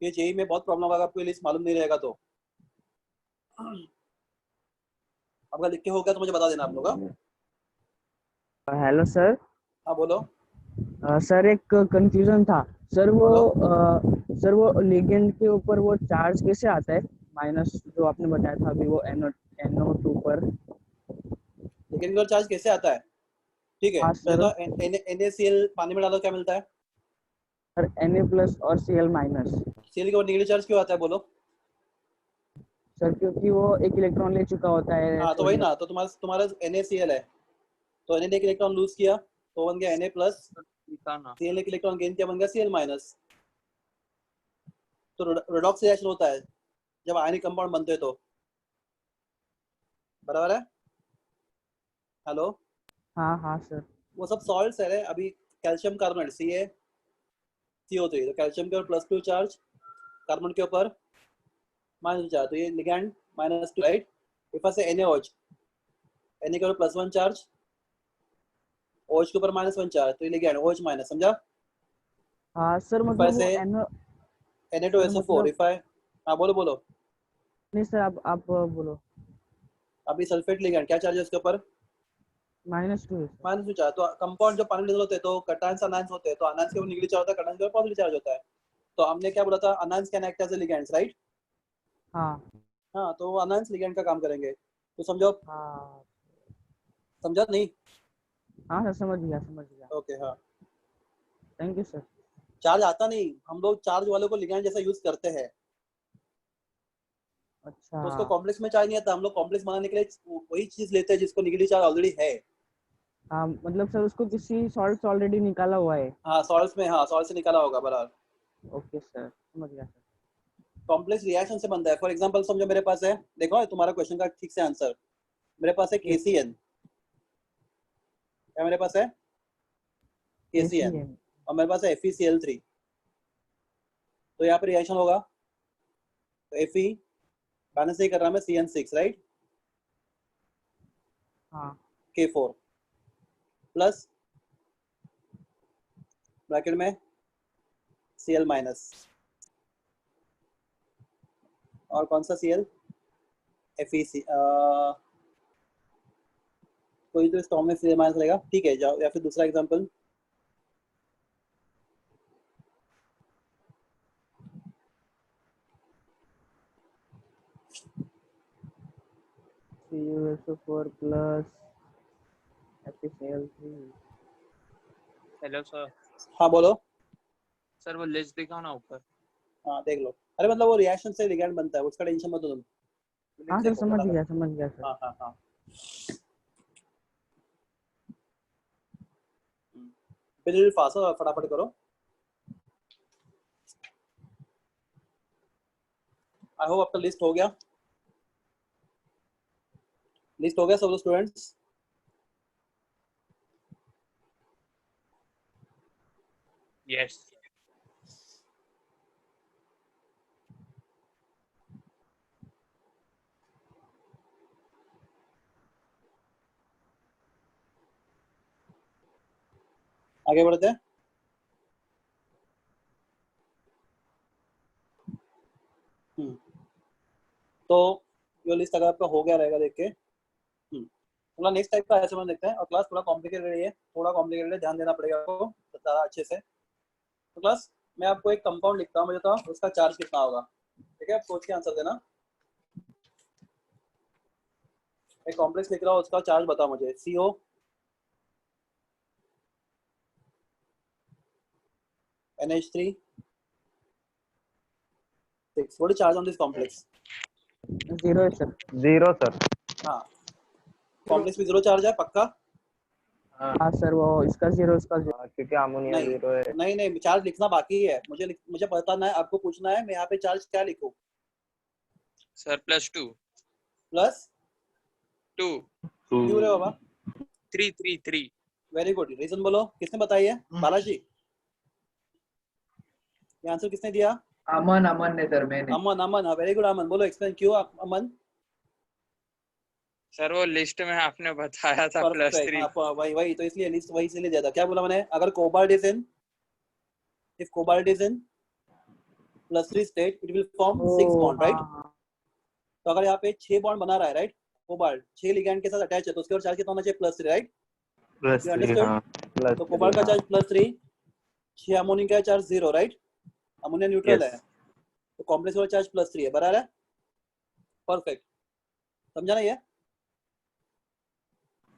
ये जेई में बहुत प्रॉब्लम होगा, आपको ये लिस्ट मालूम नहीं रहेगा तो आपका लिख के हो गया तो मुझे बता देना आप लोग। हाँ हेलो सर। हाँ, बोलो सर एक कंफ्यूजन था सर, वो सर वो लिगेंड के ऊपर वो चार्ज कैसे आता है माइनस, जो आपने बताया था अभी, वो NO2 पर। लेकिन चार्ज कैसे आता है? ठीक है, हाँ मुझे सर। तो NaCl पानी में डालो क्या मिलता है? सर Na+ और Cl-। Cl के ऊपर नेगेटिव चार्ज क्यों आता है बोलो? सर क्योंकि वो एक इलेक्ट्रॉन ले चुका होता है। हाँ, तो वही ना, तो तुम्हारा NaCl है, तो Na ने एक इलेक्ट्रॉन लूज किया तो बन गया Na+, दिखाना Cl ने एक इलेक्ट्रॉन गेन किया, बन गया Cl-। तो रेडॉक्स रिएक्शन होता है जब आयनिक कंपाउंड बनते हैं, तो बराबर है। हेलो, हाँ हाँ सर। वो सब सॉल्ट्स है। अभी कैल्शियम कार्बोनेट CaCO3, तो कैल्शियम के ऊपर +2 चार्ज, कार्बन के ऊपर -2 चार्ज, तो ये लिगैंड -2 राइट। इफ आई से NaOH, Na के ऊपर +1 चार्ज, OH के ऊपर -1 चार्ज, तो ये लिगैंड OH-, समझा? हाँ सर, इफ मतलब आई से वो Na2SO4, मतलब इफ आई, हाँ बोलो। नहीं सर, आप बोलो। अभी सल्फेट लिगैंड क्या चार्ज है उसके ऊपर? -2। -2 चार्ज। तो कंपाउंड जो पानी में होते हैं तो कटायंस अनायंस होते हैं, तो अनायंस के ऊपर नेगेटिव चार्ज होता है, कटायंस के ऊपर पॉजिटिव चार्ज होता है। तो हमने क्या बोला था, anions can act as a ligands, right? हाँ हाँ, तो वो अनायंस लिगैंड का काम करेंगे, तो समझो। हाँ समझा नहीं? हाँ सर, समझ गया। ओके, हाँ। Thank you sir. चार्ज आता नहीं, हम लोग चार्ज वालों को लिगैंड जैसा यूज करते हैं, अच्छा। तो उसको कॉम्प्लेक्स में चार्ज नहीं आता, हम लोग कॉम्प्लेक्स बनाने के लिए वही चीज लेते हैं जिसको नेगेटिव चार्ज ऑलरेडी है। हाँ मतलब सर, उसको किसी सॉल्ट से ऑलरेडी निकाला हुआ है। हाँ, सॉल्ट्स में, हाँ सॉल्ट से निकाला होगा, बराबर। ओके सर, समझ गया सर। कॉम्प्लेक्स रिएक्शन से बनता है। फॉर एग्जांपल समझो मेरे पास है, देखो तुम्हारा क्वेश्चन का ठीक से आंसर, मेरे पास है KCN, क्या मेरे पास है? KCN, और मेरे पास है FeCl3, तो यहाँ पे रिएक्शन होगा, तो Fe बैलेंस नहीं कर रहा मैं, CN6 राइट, हाँ K4 प्लस ब्रैकेट में Cl-, और कौन सा Cl? FeC, कोई तो स्टॉम में Cl- रहेगा, ठीक है जाओ। या फिर दूसरा example, CuSO4 plus FeCl3. Hello sir. हाँ बोलो। सर वो लिस्ट दिखाओ ना ऊपर। हाँ देख लो। अरे मतलब वो रिएक्शन से लिगैंड बनता है, उसका टेंशन मत लो तुम। हाँ सर समझ गया सर। हाँ हाँ हाँ। बिल्कुल फास्ट हो, फटाफट करो। आई होप आपका लिस्ट हो गया। लिस्ट हो गया सब स्टूडेंट्स? यस। आगे बढ़ते हैं। तो ये लिस्ट अगर आपका हो गया रहेगा देख के, थोड़ा नेक्स्ट टाइप का ऐसे में देखते हैं। और क्लास थोड़ा कॉम्प्लिकेटेड है, थोड़ा कॉम्प्लिकेटेड है, ध्यान देना पड़ेगा आपको ज़्यादा अच्छे से। तो क्लास मैं आपको एक कंपाउंड लिखता हूँ, मुझे तो उसका चार्ज कितना होगा, ठीक है? आप सोच के आंसर देना। एक कॉम्प्लेक्स लिख रहा हूँ, उसका चार्ज बताओ मुझे। CO NH3 6। What is charge on this complex? 0 है सर। 0 सर। हाँ, कॉम्प्लेक्स में 0 चार्ज है पक्का? हाँ सर वो इसका 0 इसका 0। क्योंकि अमोनिया नहीं 0 है। नहीं, चार्ज लिखना बाकी है। मुझे बताना है, आपको पूछना है मैं यहाँ पे चार्ज क्या लिखूं। सर +2 +2 क्यों रे बाबा? 3 वेरी गुड, रीजन बोलो। किसने बताई है? बालाजी। ये आंसर किसने दिया? अमन ने सर, मैंने। अमन, वेरी गुड अमन। बोलो एक्सप्लेन क्यों अमन? सर वो लिस्ट में आपने बताया था परफेक्ट। +3। हाँ वही तो इसलिए लिस्ट वही इसलिए दिया था। क्या बोला मैंने? अगर cobalt is in, if cobalt is in +3 state, it will form 6 bond, right? तो अगर यहाँ पे 6 बॉन्ड बना रहा है, राइट, कोबाल्ट 6 लिगैंड के साथ अटैच है, तो उसके और चार्ज कितना होना चाहिए? +3, राइट? यू +3 हाँ। अंडरस्टूड? तो कोबाल्ट का चार्ज +3, 6 अमोनियम का चार्ज 0, राइट? अमोनिया न्यूट्रल है, तो कॉम्प्लेक्स वाला चार्ज +3 है। बराबर है? परफेक्ट। समझा ना ये?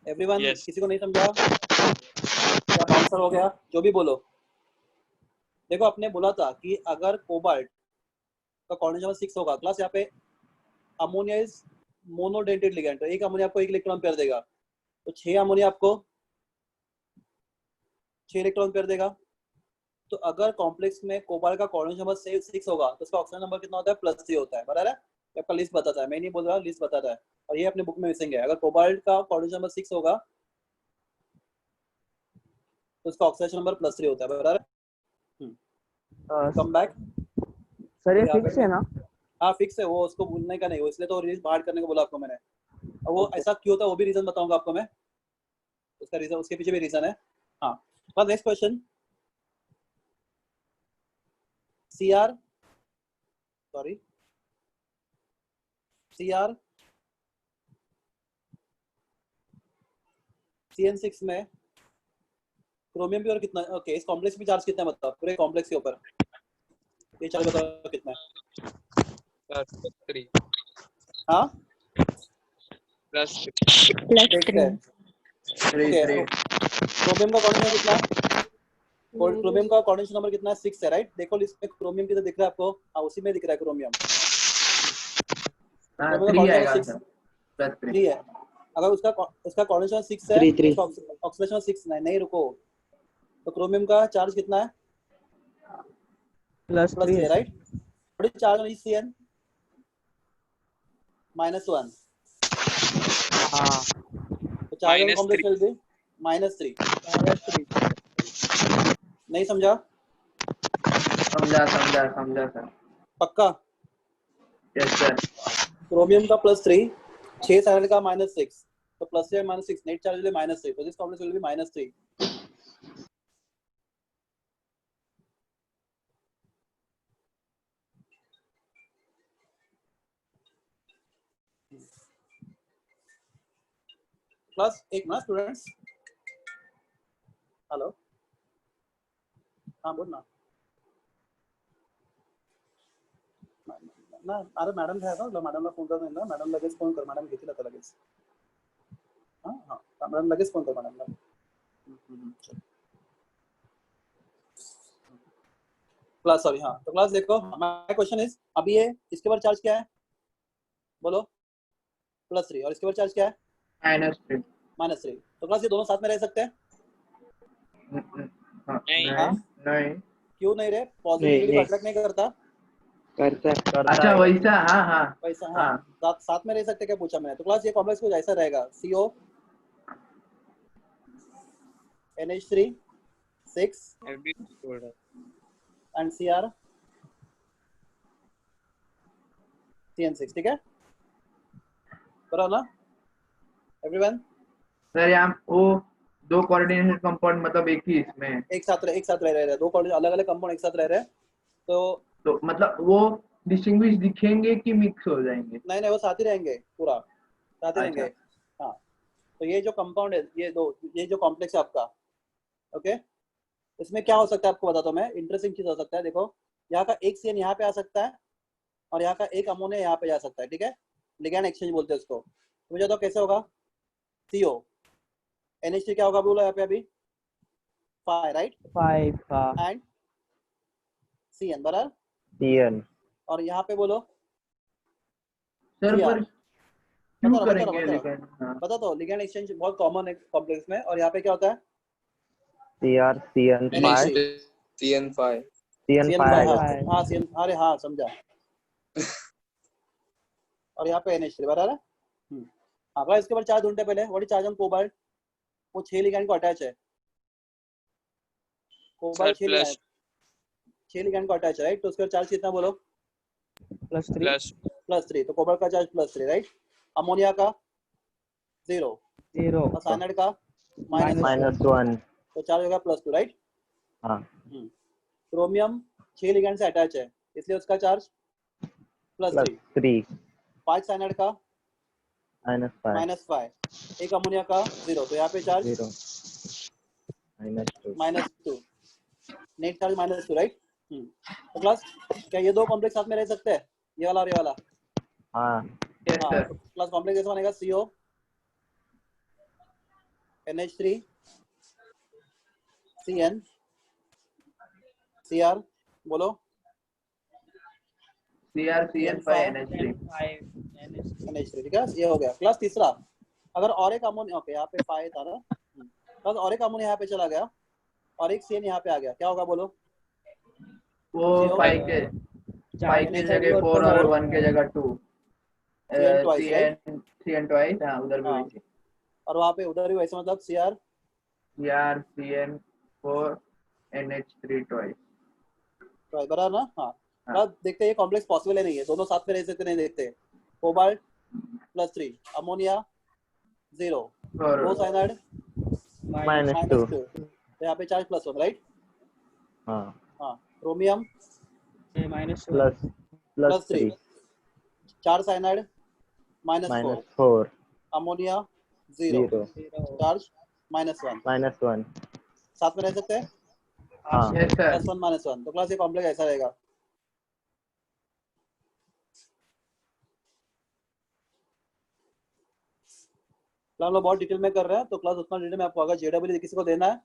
एवरीवन? Yes. किसी को नहीं समझा? क्या बाउंसर हो गया? जो भी बोलो। देखो आपने बोला था कि अगर कोबाल्ट का कोऑर्डिनेट नंबर 6 होगा, क्लास यहाँ पे अमोनिया इज मोनोडेंटेड लिगैंड, तो एक अमोनिया आपको 1 इलेक्ट्रॉन पेयर देगा, तो 6 अमोनिया आपको 6 इलेक्ट्रॉन पेयर देगा। तो अगर कॉम्प्लेक्स में कोबाल्ट का कोऑर्डिनेट नंबर 6 होगा, तो उसका ऑक्सीजन नंबर कितना होता है? +3 होता है। बराबर है? ये आपका लिस्ट बताता है, मैं नहीं बोल रहा, लिस्ट बताता है। और ये अपने बुक में मिसिंग है। अगर कोबाल्ट का कोऑर्डिनेट नंबर 6 होगा, तो उसका ऑक्सीजन नंबर +3 होता है। बराबर? Come back. सर ये यहाँ फिक्स पे है ना? हाँ फिक्स है वो, उसको भूलने का नहीं, वो इसलिए तो रिलीज बाहर करने को बोला आपको मैंने। और वो ऐसा क्यों होता है वो भी रीजन बताऊंगा आपको मैं, उसका रीजन, उसके पीछे भी रीजन है। हाँ, और नेक्स्ट क्वेश्चन। CR CN6 में क्रोमियम भी और कितना? ओके, इस कॉम्प्लेक्स में चार्ज कितना है बताओ, पूरे कॉम्प्लेक्स के ऊपर ये चार्ज बताओ कितना है? सर +3 हाँ +3 देखते हैं। ओके, क्रोमियम का कोऑर्डिनेट कितना है? क्रोमियम का कोऑर्डिनेशन नंबर कितना है? 6 है, राइट? देखो लिस्ट में क्रोमियम कितना दिख रहा है आपको? हाँ उसी में दिख रहा है क्रोमियम। क्रोमियम का कोऑर्डिनेशन नंबर 3 है। अगर उसका कोऑर्डिनेशन 6 है, ऑक्सीडेशन 6 नहीं रुको, तो क्रोमियम का चार्ज कितना है? +3 है, है right? What is charge on CN? -1। हाँ तो charge on complex will be -3। नहीं समझा? समझा सर। पक्का? Yes sir. क्रोमियम का +3, 6 साइड का -6, तो +3 -6, नेट चार्ज विल बी -3, तो this complex will be -3। Plus एक ना स्टूडेंट्स, हेलो, हाँ बोल ना। ना अरे मॅडम काय ना मॅडमला फोन कर ना मॅडम लगेच फोन कर मॅडम घेतील आता लगेच हां हां मॅडम लगेच फोन कर मॅडमला क्लास सॉरी हाँ तो क्लास देखो माय क्वेश्चन इज अभी ये इसके ऊपर चार्ज क्या है बोलो +3 और इसके ऊपर चार्ज क्या है -3 -3 तो क्लास ये दोनों साथ में रह सकते हैं नहीं। हाँ? नहीं क्यों नहीं रहे पॉजिटिविटी को अट्रैक्ट नहीं करता अच्छा वैसा हाँ हाँ वैसा हाँ हाँ साथ में रह सकते क्या पूछा मैंने तो क्लास ये कॉम्प्लेक्स कुछ ऐसा रहेगा CO NH3 6 अभी छोड़ रहा। and CR CN6 ठीक है बराबर ना एवरीवन सर यहाँ वो दो कोऑर्डिनेशन कंपाउंड मतलब एक ही इसमें एक साथ रह रहे हैं दो अलग अलग कंपाउंड एक साथ रह रहे हैं तो मतलब वो डिस्टिंग्विश दिखेंगे कि मिक्स हो जाएंगे नहीं वो साथ ही रहेंगे पूरा साथ ही अच्छा। रहेंगे हाँ तो ये जो कंपाउंड है ये जो कॉम्प्लेक्स है आपका ओके इसमें क्या हो सकता है आपको बताता हूँ मैं इंटरेस्टिंग चीज हो सकता है देखो यहाँ का एक CN यहाँ पे आ सकता है और यहाँ का एक अमोनिया यहाँ पे जा सकता है ठीक है लिगैंड एक्सचेंज बोलते हैं उसको तो मुझे तो कैसे होगा CO NH3 क्या होगा बोलो यहाँ पे अभी 5 राइट 5 एंड CN बराबर CN और यहाँ पे बोलो सर CR पर क्यों बता करेंगे रहा लेकिन हाँ बता तो लिगैंड एक्सचेंज बहुत कॉमन है कॉम्प्लेक्स में और यहाँ पे क्या होता है CR CN5 CN5 CN5 हाँ CN अरे हाँ समझा और यहाँ पे NH3 बराबर है हाँ इसके ऊपर चार्ज ढूंढते पहले what is charge on cobalt वो 6 लिगैंड को अटैच है कोबाल्ट 6 लिगैंड को अटैच है राइट तो उसका चार्ज कितना बोलो +3 तो कोबाल्ट का चार्ज +3 राइट अमोनिया का 0 और साइनाइड का -1 तो चार्ज होगा +2 राइट हाँ क्रोमियम 6 लिगैंड से अटैच है इसलिए उसका चार्ज +3 5 साइनाइड का -5 एक अमोनिया का 0 तो यहाँ पे चार्ज 2 नेट चार्ज -2 राइट तो क्लास क्या ये दो कॉम्प्लेक्स साथ में रह सकते हैं ये वाला और ये वाला हाँ यस हाँ सर तो क्लास कॉम्प्लेक्स कैसा बनेगा CO NH3 CN CR बोलो CN5 NH3 NH3 ठीक है ये हो गया क्लास तीसरा अगर और एक अमोनिया ओके यहाँ पे 5 था ना क्लास और एक अमोनिया यहाँ पे चला गया और एक CN यहाँ पे आ गया क्या होगा बोलो वो 5 के जगह 4 और 1 के जगह 2 CN twice, right? CN twice हाँ उधर भी हाँ। वैसे और वहाँ पे उधर भी वैसे मतलब CR CN4 NH3 twice बराबर ना हाँ हाँ। क्लास देखते हैं ये कॉम्प्लेक्स पॉसिबल है नहीं है दोनों साथ में रह सकते नहीं देखते कोबाल्ट +3 अमोनिया 0 और दो साइनाइड -2 -2 तो यहाँ पे चार्ज +1 राइट हाँ हाँ क्रोमियम +3 4 साइनाइड -4 -4 अमोनिया 0 चार्ज -1 साथ में रह सकते हैं हाँ यस सर +1 तो क्लास ये कॉम्प्लेक्स ऐसा रहेगा हम लोग बहुत डिटेल में कर रहे हैं तो क्लास उतना डिटेल में आपको अगर JEE किसी को देना है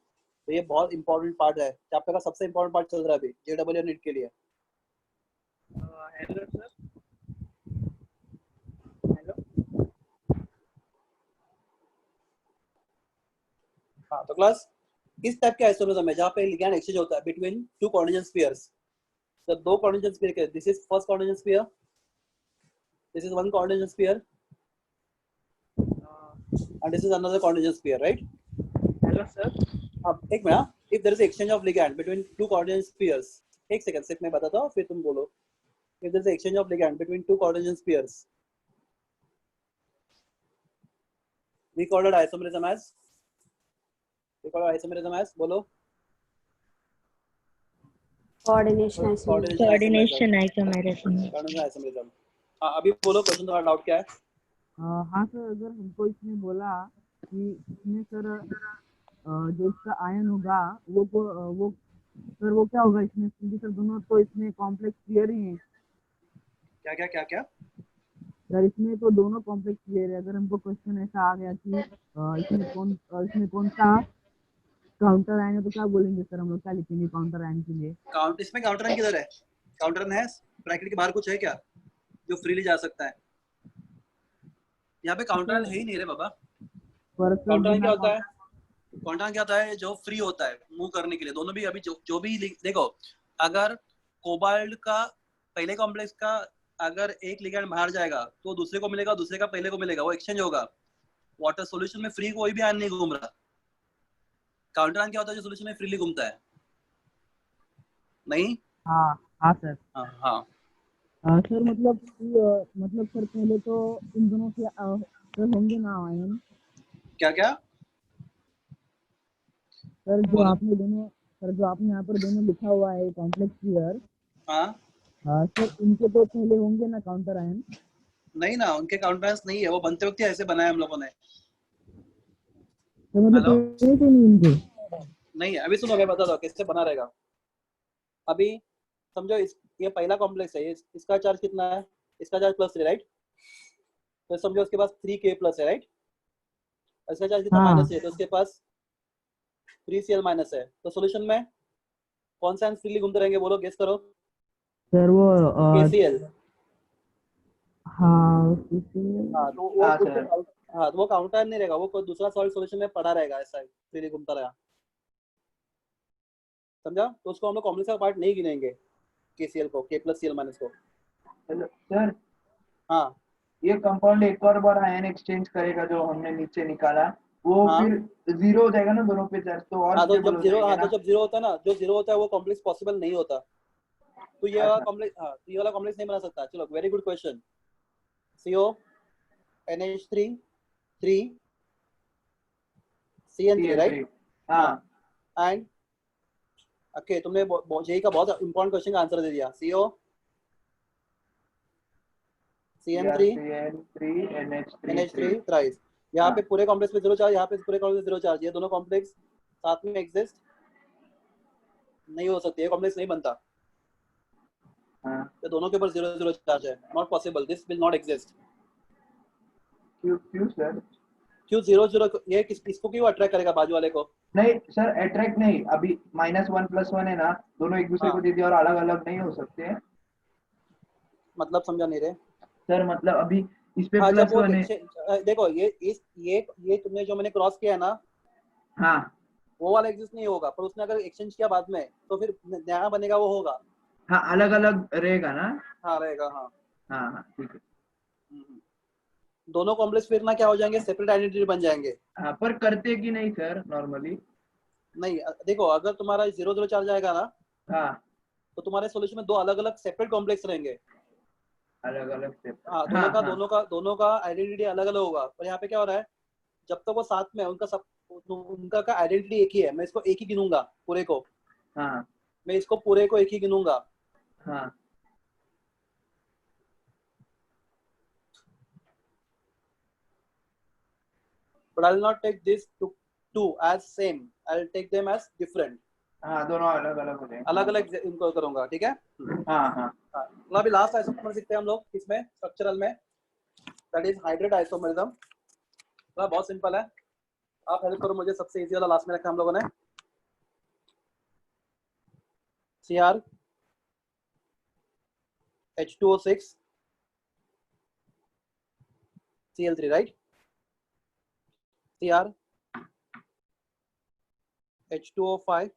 तो ये बहुत इंपॉर्टेंट पार्ट है चैप्टर का सबसे इंपॉर्टेंट पार्ट चल रहा है अभी JEE और नीट के लिए हेलो सर हाँ तो क्लास किस टाइप के आइसोमरिज्म है जहाँ पे लिगैंड एक्सचेंज होता है बिटवीन टू कोऑर्डिनेशन स्फीयर्स तो दो कोऑर्डिनेशन स्फीयर के this is first coordination sphere this is one coordination sphere and this is another coordination sphere right hello sir अब एक minute if there is exchange of ligand between two coordination spheres एक second सिर्फ मैं बताता हूँ फिर तुम बोलो if there is exchange of ligand between two coordination spheres we call it isomerism as बोलो coordination कोऑर्डिनेशन आइसोमेरिज्म isomerism हाँ अभी बोलो क्वेश्चन तुम्हारा डाउट क्या है हाँ सर अगर हमको इसमें बोला कि इसमें सर जो इसका आयन होगा वो क्या होगा इसमें क्योंकि सर दोनों तो इसमें कॉम्प्लेक्स पेयर ही हैं क्या क्या क्या क्या? सर इसमें तो दोनों कॉम्प्लेक्स ले रहे हैं। अगर हमको क्वेश्चन ऐसा आ गया कि इसमें कौन सा काउंटर आयन है तो क्या बोलेंगे सर, हम लोग क्या लिखेंगे काउंटर आयन के लिए? काउंट इसमें काउंटर आयन किधर है? काउंटर आयन है ब्रैकेट के बाहर कुछ है क्या जो फ्रीली जा सकता है? यहाँ पे काउंटर आयन है ही नहीं रे बाबा। पर काउंटर आयन क्या होता है? काउंटर आयन क्या होता है? जो फ्री होता है मूव करने के लिए। दोनों भी अभी जो भी देखो, अगर कोबाल्ट का पहले कॉम्प्लेक्स का अगर एक लिगैंड बाहर जाएगा तो दूसरे को मिलेगा, दूसरे का पहले को मिलेगा, वो एक्सचेंज होगा। वाटर सॉल्यूशन में फ्री कोई भी आयन नहीं घूम रहा। काउंटर आयन क्या होता है? जो सॉल्यूशन में फ्रीली घूमता है। नहीं? हाँ हाँ सर। हाँ हाँ। सर मतलब सर पहले तो इन दोनों के सर होंगे ना आयन? क्या क्या? सर जो आपने यहाँ पर दोनों लिखा हुआ है कॉम्प्लेक्स पेयर, हाँ सर इनके तो पहले होंगे ना काउंटर आयन? नहीं ना, उनके काउंटर आयन नहीं है, वो बनते वक्त ही ऐसे बनाए हम लोगों ने। तो मतलब हेलो? पहले से नहीं इनके? नहीं है। अभी सुनो, मैं बता दो कैसे बना रहेगा। अभी समझो ये पहला कॉम्प्लेक्स है, इसका चार्ज कितना है? इसका चार्ज +3, राइट? तो समझो उसके पास 3K+ है, राइट? इसका चार्ज कितना? हाँ। -है, तो उसके पास 3Cl- है। तो सॉल्यूशन में कौन सा आयन फ्रीली घूमते रहेंगे? बोलो, गेस करो। सर वो KCl। हाँ हाँ तो वो हाँ, कुछ सर। हाँ तो वो काउंटर आयन नहीं रहेगा, वो कोई दूसरा सॉल्ट सॉल्यूशन में पड़ा रहेगा, ऐसा फ्रीली घूमता रहेगा। समझा? तो उसको हम लोग कॉम्प्लेक्स का पार्ट नहीं गिनेंगे, KCl को, K+Cl- को। हेलो सर, हाँ ये कंपाउंड एक और बार आयन एक्सचेंज करेगा जो हमने नीचे निकाला, वो हाँ फिर 0 हो जाएगा ना दोनों पे चार्ज, तो और हाँ तो स्टेबल जब हो जीरो जाएंगे हाँ ना? तो जब जीरो होता है ना, जो जीरो होता है वो कॉम्प्लेक्स पॉसिबल नहीं होता। तो ये वाला अच्छा। कॉम्प्लेक्स, हाँ तो ये वाला कॉम्प्लेक्स नहीं बना सकता। चलो, very good question. CO NH3 3 CN3, right? CN3। हाँ। एंड ओके, तुमने जेई का बहुत इंपॉर्टेंट क्वेश्चन का आंसर दे दिया। CO CN3 CN3 NH3 NH3 thrice. यहाँ हाँ। पे पूरे कॉम्प्लेक्स में 0 चार्ज, यहाँ पे पूरे कॉम्प्लेक्स में 0 चार्ज। ये दोनों कॉम्प्लेक्स साथ में एग्जिस्ट नहीं हो सकते, ये कॉम्प्लेक्स नहीं बनता। हाँ। ये दोनों के ऊपर 0 चार्ज है। Not possible, this will not exist. क्यों सर? क्यों 0 ये किसको क्यों अट्रैक्ट करेगा? बाजू वाले को? नहीं सर, अट्रैक्ट नहीं, अभी -1+1 है ना, दोनों एक दूसरे हाँ को दे दिया और अलग अलग नहीं हो सकते हैं मतलब समझा नहीं रहे। सर। मतलब अभी इस पे हाँ जब वो +1 है। देखो, ये तुमने जो मैंने क्रॉस किया है ना, हाँ वो वाला एग्जिस्ट नहीं होगा, पर उसने अगर एक्सचेंज किया बाद में तो फिर नया बनेगा, वो होगा। हाँ, अलग अलग रहेगा ना? हाँ रहेगा, हाँ। हाँ हाँ, ठीक है। हम्म। दोनों कॉम्प्लेक्स फिर ना क्या हो जाएंगे? सेपरेट आइडेंटिटी बन जाएंगे। हाँ, पर करते कि नहीं सर नॉर्मली? नहीं देखो, अगर तुम्हारा 0 चार्ज आएगा ना, हाँ, तो तुम्हारे सॉल्यूशन में दो अलग अलग सेपरेट कॉम्प्लेक्स रहेंगे। अलग अलग से। हाँ हाँ हाँ दोनों का आइडेंटिटी अलग अलग होगा। पर यहाँ पे क्या हो रहा है, जब तक वो साथ में है, उनका का आइडेंटिटी एक ही है। मैं इसको एक ही गिनूंगा पूरे को, हाँ मैं इसको पूरे को एक ही गिनूंगा। हाँ। But I'll not take these two as same. I'll take them as different. हाँ, दोनों अलग अलग हो जाएंगे। अलग अलग इनको करूंगा, ठीक है? हाँ हाँ। हाँ, मतलब अभी लास्ट आइसोमर सीखते हैं हम लोग इसमें, स्ट्रक्चरल में, दैट इज हाइड्रेट आइसोमरिज्म। मतलब बहुत सिंपल है, आप हेल्प करो मुझे। सबसे इजी वाला लास्ट में रखा हम लोगों ने, Cr H2O6 Cl3, right? Cr H2O5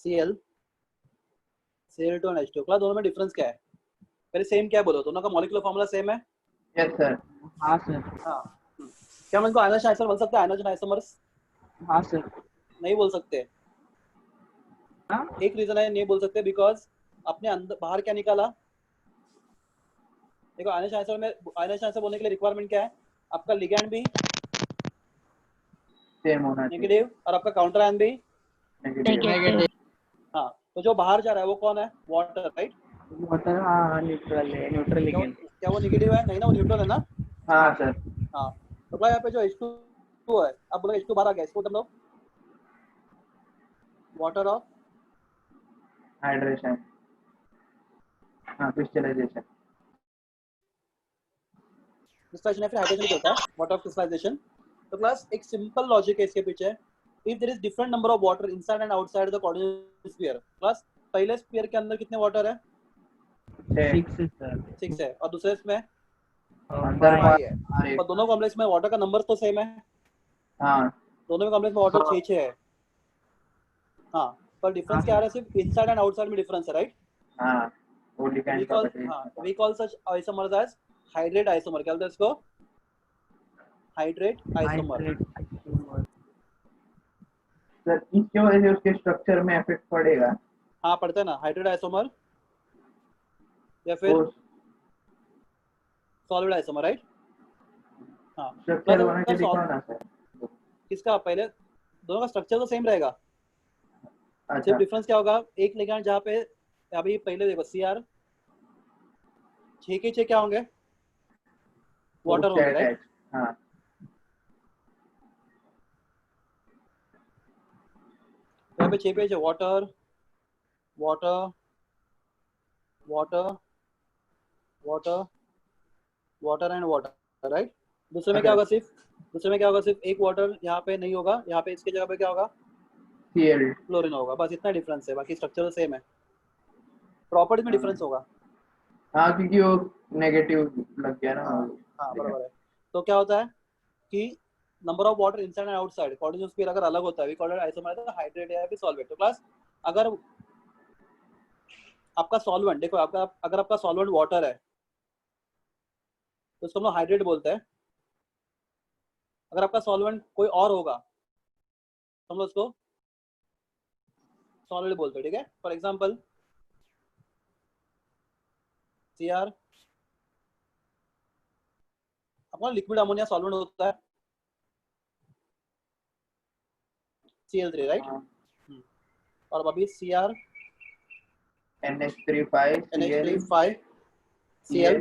Cl Cl2 और H2O। क्लास दोनों में डिफरेंस क्या है? पहले सेम क्या है बोलो, दोनों का मॉलिक्यूलर फॉर्मूला सेम है। Yes sir. हाँ सर। हाँ क्या हम इनको आयनोजन आइसोमर बोल सकते हैं? आयनोजन आइसोमर्स हाँ सर। नहीं बोल सकते। हाँ? एक रीजन है नहीं बोल सकते, बिकॉज अपने अंदर बाहर क्या निकाला। देखो, आयनोजन आइसोमर बोलने के लिए रिक्वायरमेंट क्या है? आपका लिगैंड भी सेम होना चाहिए। नेगेटिव और आपका काउंटर आयन भी नेगेटिव। नेगेटिव। हाँ। तो जो बाहर जा रहा है वो कौन है? Water, right? वाटर, हाँ न्यूट्रल है, न्यूट्रल लिगेंड। क्या वो नेगेटिव है? नहीं ना, वो न्यूट्रल है ना। हाँ सर। हाँ तो क्या यहाँ पे जो H2 है, अब बोलो H2 बाहर आ गया, इसको मतलब वाटर ऑफ हाइड्रेशन, हाँ क्रिस्टलाइजेशन। क्रिस्टलाइजेशन या फिर हाइड्रेशन भी होता है, वाटर ऑफ क्रिस्टलाइजेशन। तो क्लास एक सिंपल लॉजिक है इसके पीछे, if there is different number of water inside and outside the coordinate sphere. Class पहले स्फीयर के अंदर कितने वाटर है? 6 सर। 6 है, और दूसरे में अंदर 5 है, एक, पर दोनों कॉम्प्लेक्स में वाटर का नंबर तो सेम है, हाँ दोनों में कॉम्प्लेक्स में वाटर 6 है। हाँ, पर डिफरेंस क्या आ रहा है? सिर्फ इनसाइड एंड आउटसाइड में डिफरेंस है, राइट? हाँ वो ligand property. We call such isomers as hydrate isomer. क्या बोलते हैं इसको? Hydrate isomer. सर इसकी वजह से उसके स्ट्रक्चर में इफेक्ट पड़ेगा? हाँ पढ़ते हैं ना, हाइड्रेट आइसोमर या फिर वो सॉलिड आइसोमर, राइट? हाँ, स्ट्रक्चर बना के दिखाओ ना सर। किसका? पहले दोनों का स्ट्रक्चर तो सेम रहेगा, अच्छा सिर्फ डिफरेंस क्या होगा? एक लिगैंड जहाँ पे अभी पहले देखो CR 6 के 6 क्या होंगे? वाटर होंगे, राइट? हाँ यहाँ पे 6 पे water water water water water and water, right? दूसरे में क्या होगा? सिर्फ एक वाटर यहाँ पे नहीं होगा, यहाँ पे इसकी जगह पे क्या होगा? Cl। क्लोरीन होगा, बस इतना डिफरेंस है, बाकी स्ट्रक्चर तो सेम है, प्रॉपर्टी में डिफरेंस होगा। हाँ क्योंकि वो नेगेटिव लग गया ना। हाँ बराबर है। तो क्या होता है कि number of water inside and outside coordinate sphere अगर अलग होता है, वी कॉल इट आइसोमर, तो हाइड्रेट या फिर सॉल्वेंट। तो क्लास अगर आपका सॉल्वेंट देखो, अगर आपका सॉल्वेंट वाटर है तो उसको हम लोग हाइड्रेट बोलते हैं। अगर आपका सॉल्वेंट कोई और होगा तो हम लोग उसको सॉलिड बोलते हैं, ठीक है? फॉर एग्जांपल CR, अपना लिक्विड अमोनिया सॉल्वेंट होता है Cl3, राइट? और अभी CR NH3 NH3 Cl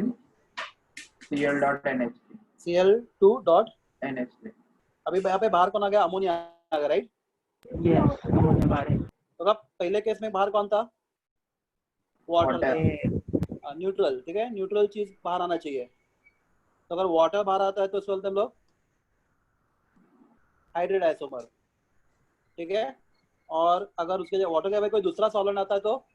Cl.NH3 Cl2.NH3। अभी यहाँ पे बाहर कौन आ गया? अमोनिया आ गया, राइट? यस, अमोनिया बाहर है। तो अब पहले केस में बाहर कौन था? वाटर था, न्यूट्रल, ठीक है? न्यूट्रल चीज बाहर आना चाहिए। तो अगर वाटर बाहर आता है तो उसको बोलते हैं हम लोग हाइड्रेट आइसोमर, ठीक है? और अगर उसके वाटर के अलावा कोई दूसरा सॉल्वेंट आता है तो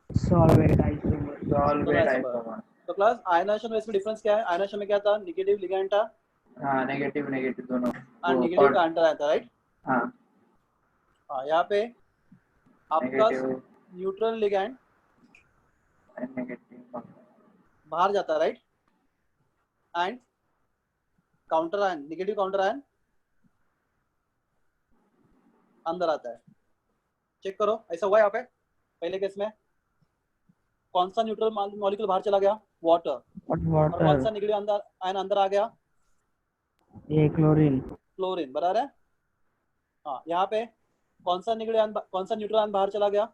सॉल्वेंट आइसोमर। Solvate isomer. तो क्लास आयनाइजेशन में इसमें डिफरेंस क्या है? आयनाइजेशन में क्या था? नेगेटिव लिगैंड था, हाँ नेगेटिव दोनों। और नेगेटिव का एंटर आता है, राइट? हाँ हाँ, यहाँ पे आपका नेगेटिव न्यूट्रल लिगैंड नेगेटिव बाहर जाता है, right? And counter ion, negative counter ion अंदर आता है। चेक करो, ऐसा हुआ यहाँ पे पहले केस में? कौन सा न्यूट्रल मॉलिक्यूल बाहर चला गया? वाटर। और कौन सा नेगेटिव आयन अंदर आ गया? ये क्लोरीन। क्लोरीन, बराबर है? हाँ, यहाँ पे कौन सा न्यूट्रल आयन बाहर चला गया?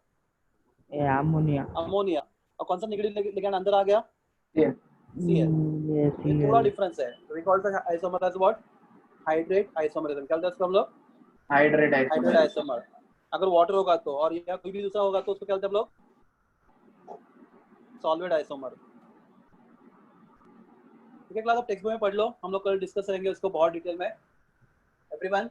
ये अमोनिया। अमोनिया। और कौन सा नेगेटिव लिगैंड अंदर आ गया? Cl। Cl। ये ये थोड़ा डिफरेंस है, तो we call the isomer as what? Hydrate isomerism. क्या बोलते हैं इसको हम लोग? Hydrate hydrate isomer. आइसोमर। अगर वाटर होगा तो, और या कोई भी दूसरा होगा तो उसको क्या बोलते हैं हम लोग? Solvate isomer. ठीक है क्लास, आप टेक्स्ट बुक में पढ़ लो, हम लोग कल डिस्कस करेंगे उसको बहुत डिटेल में। एवरीवन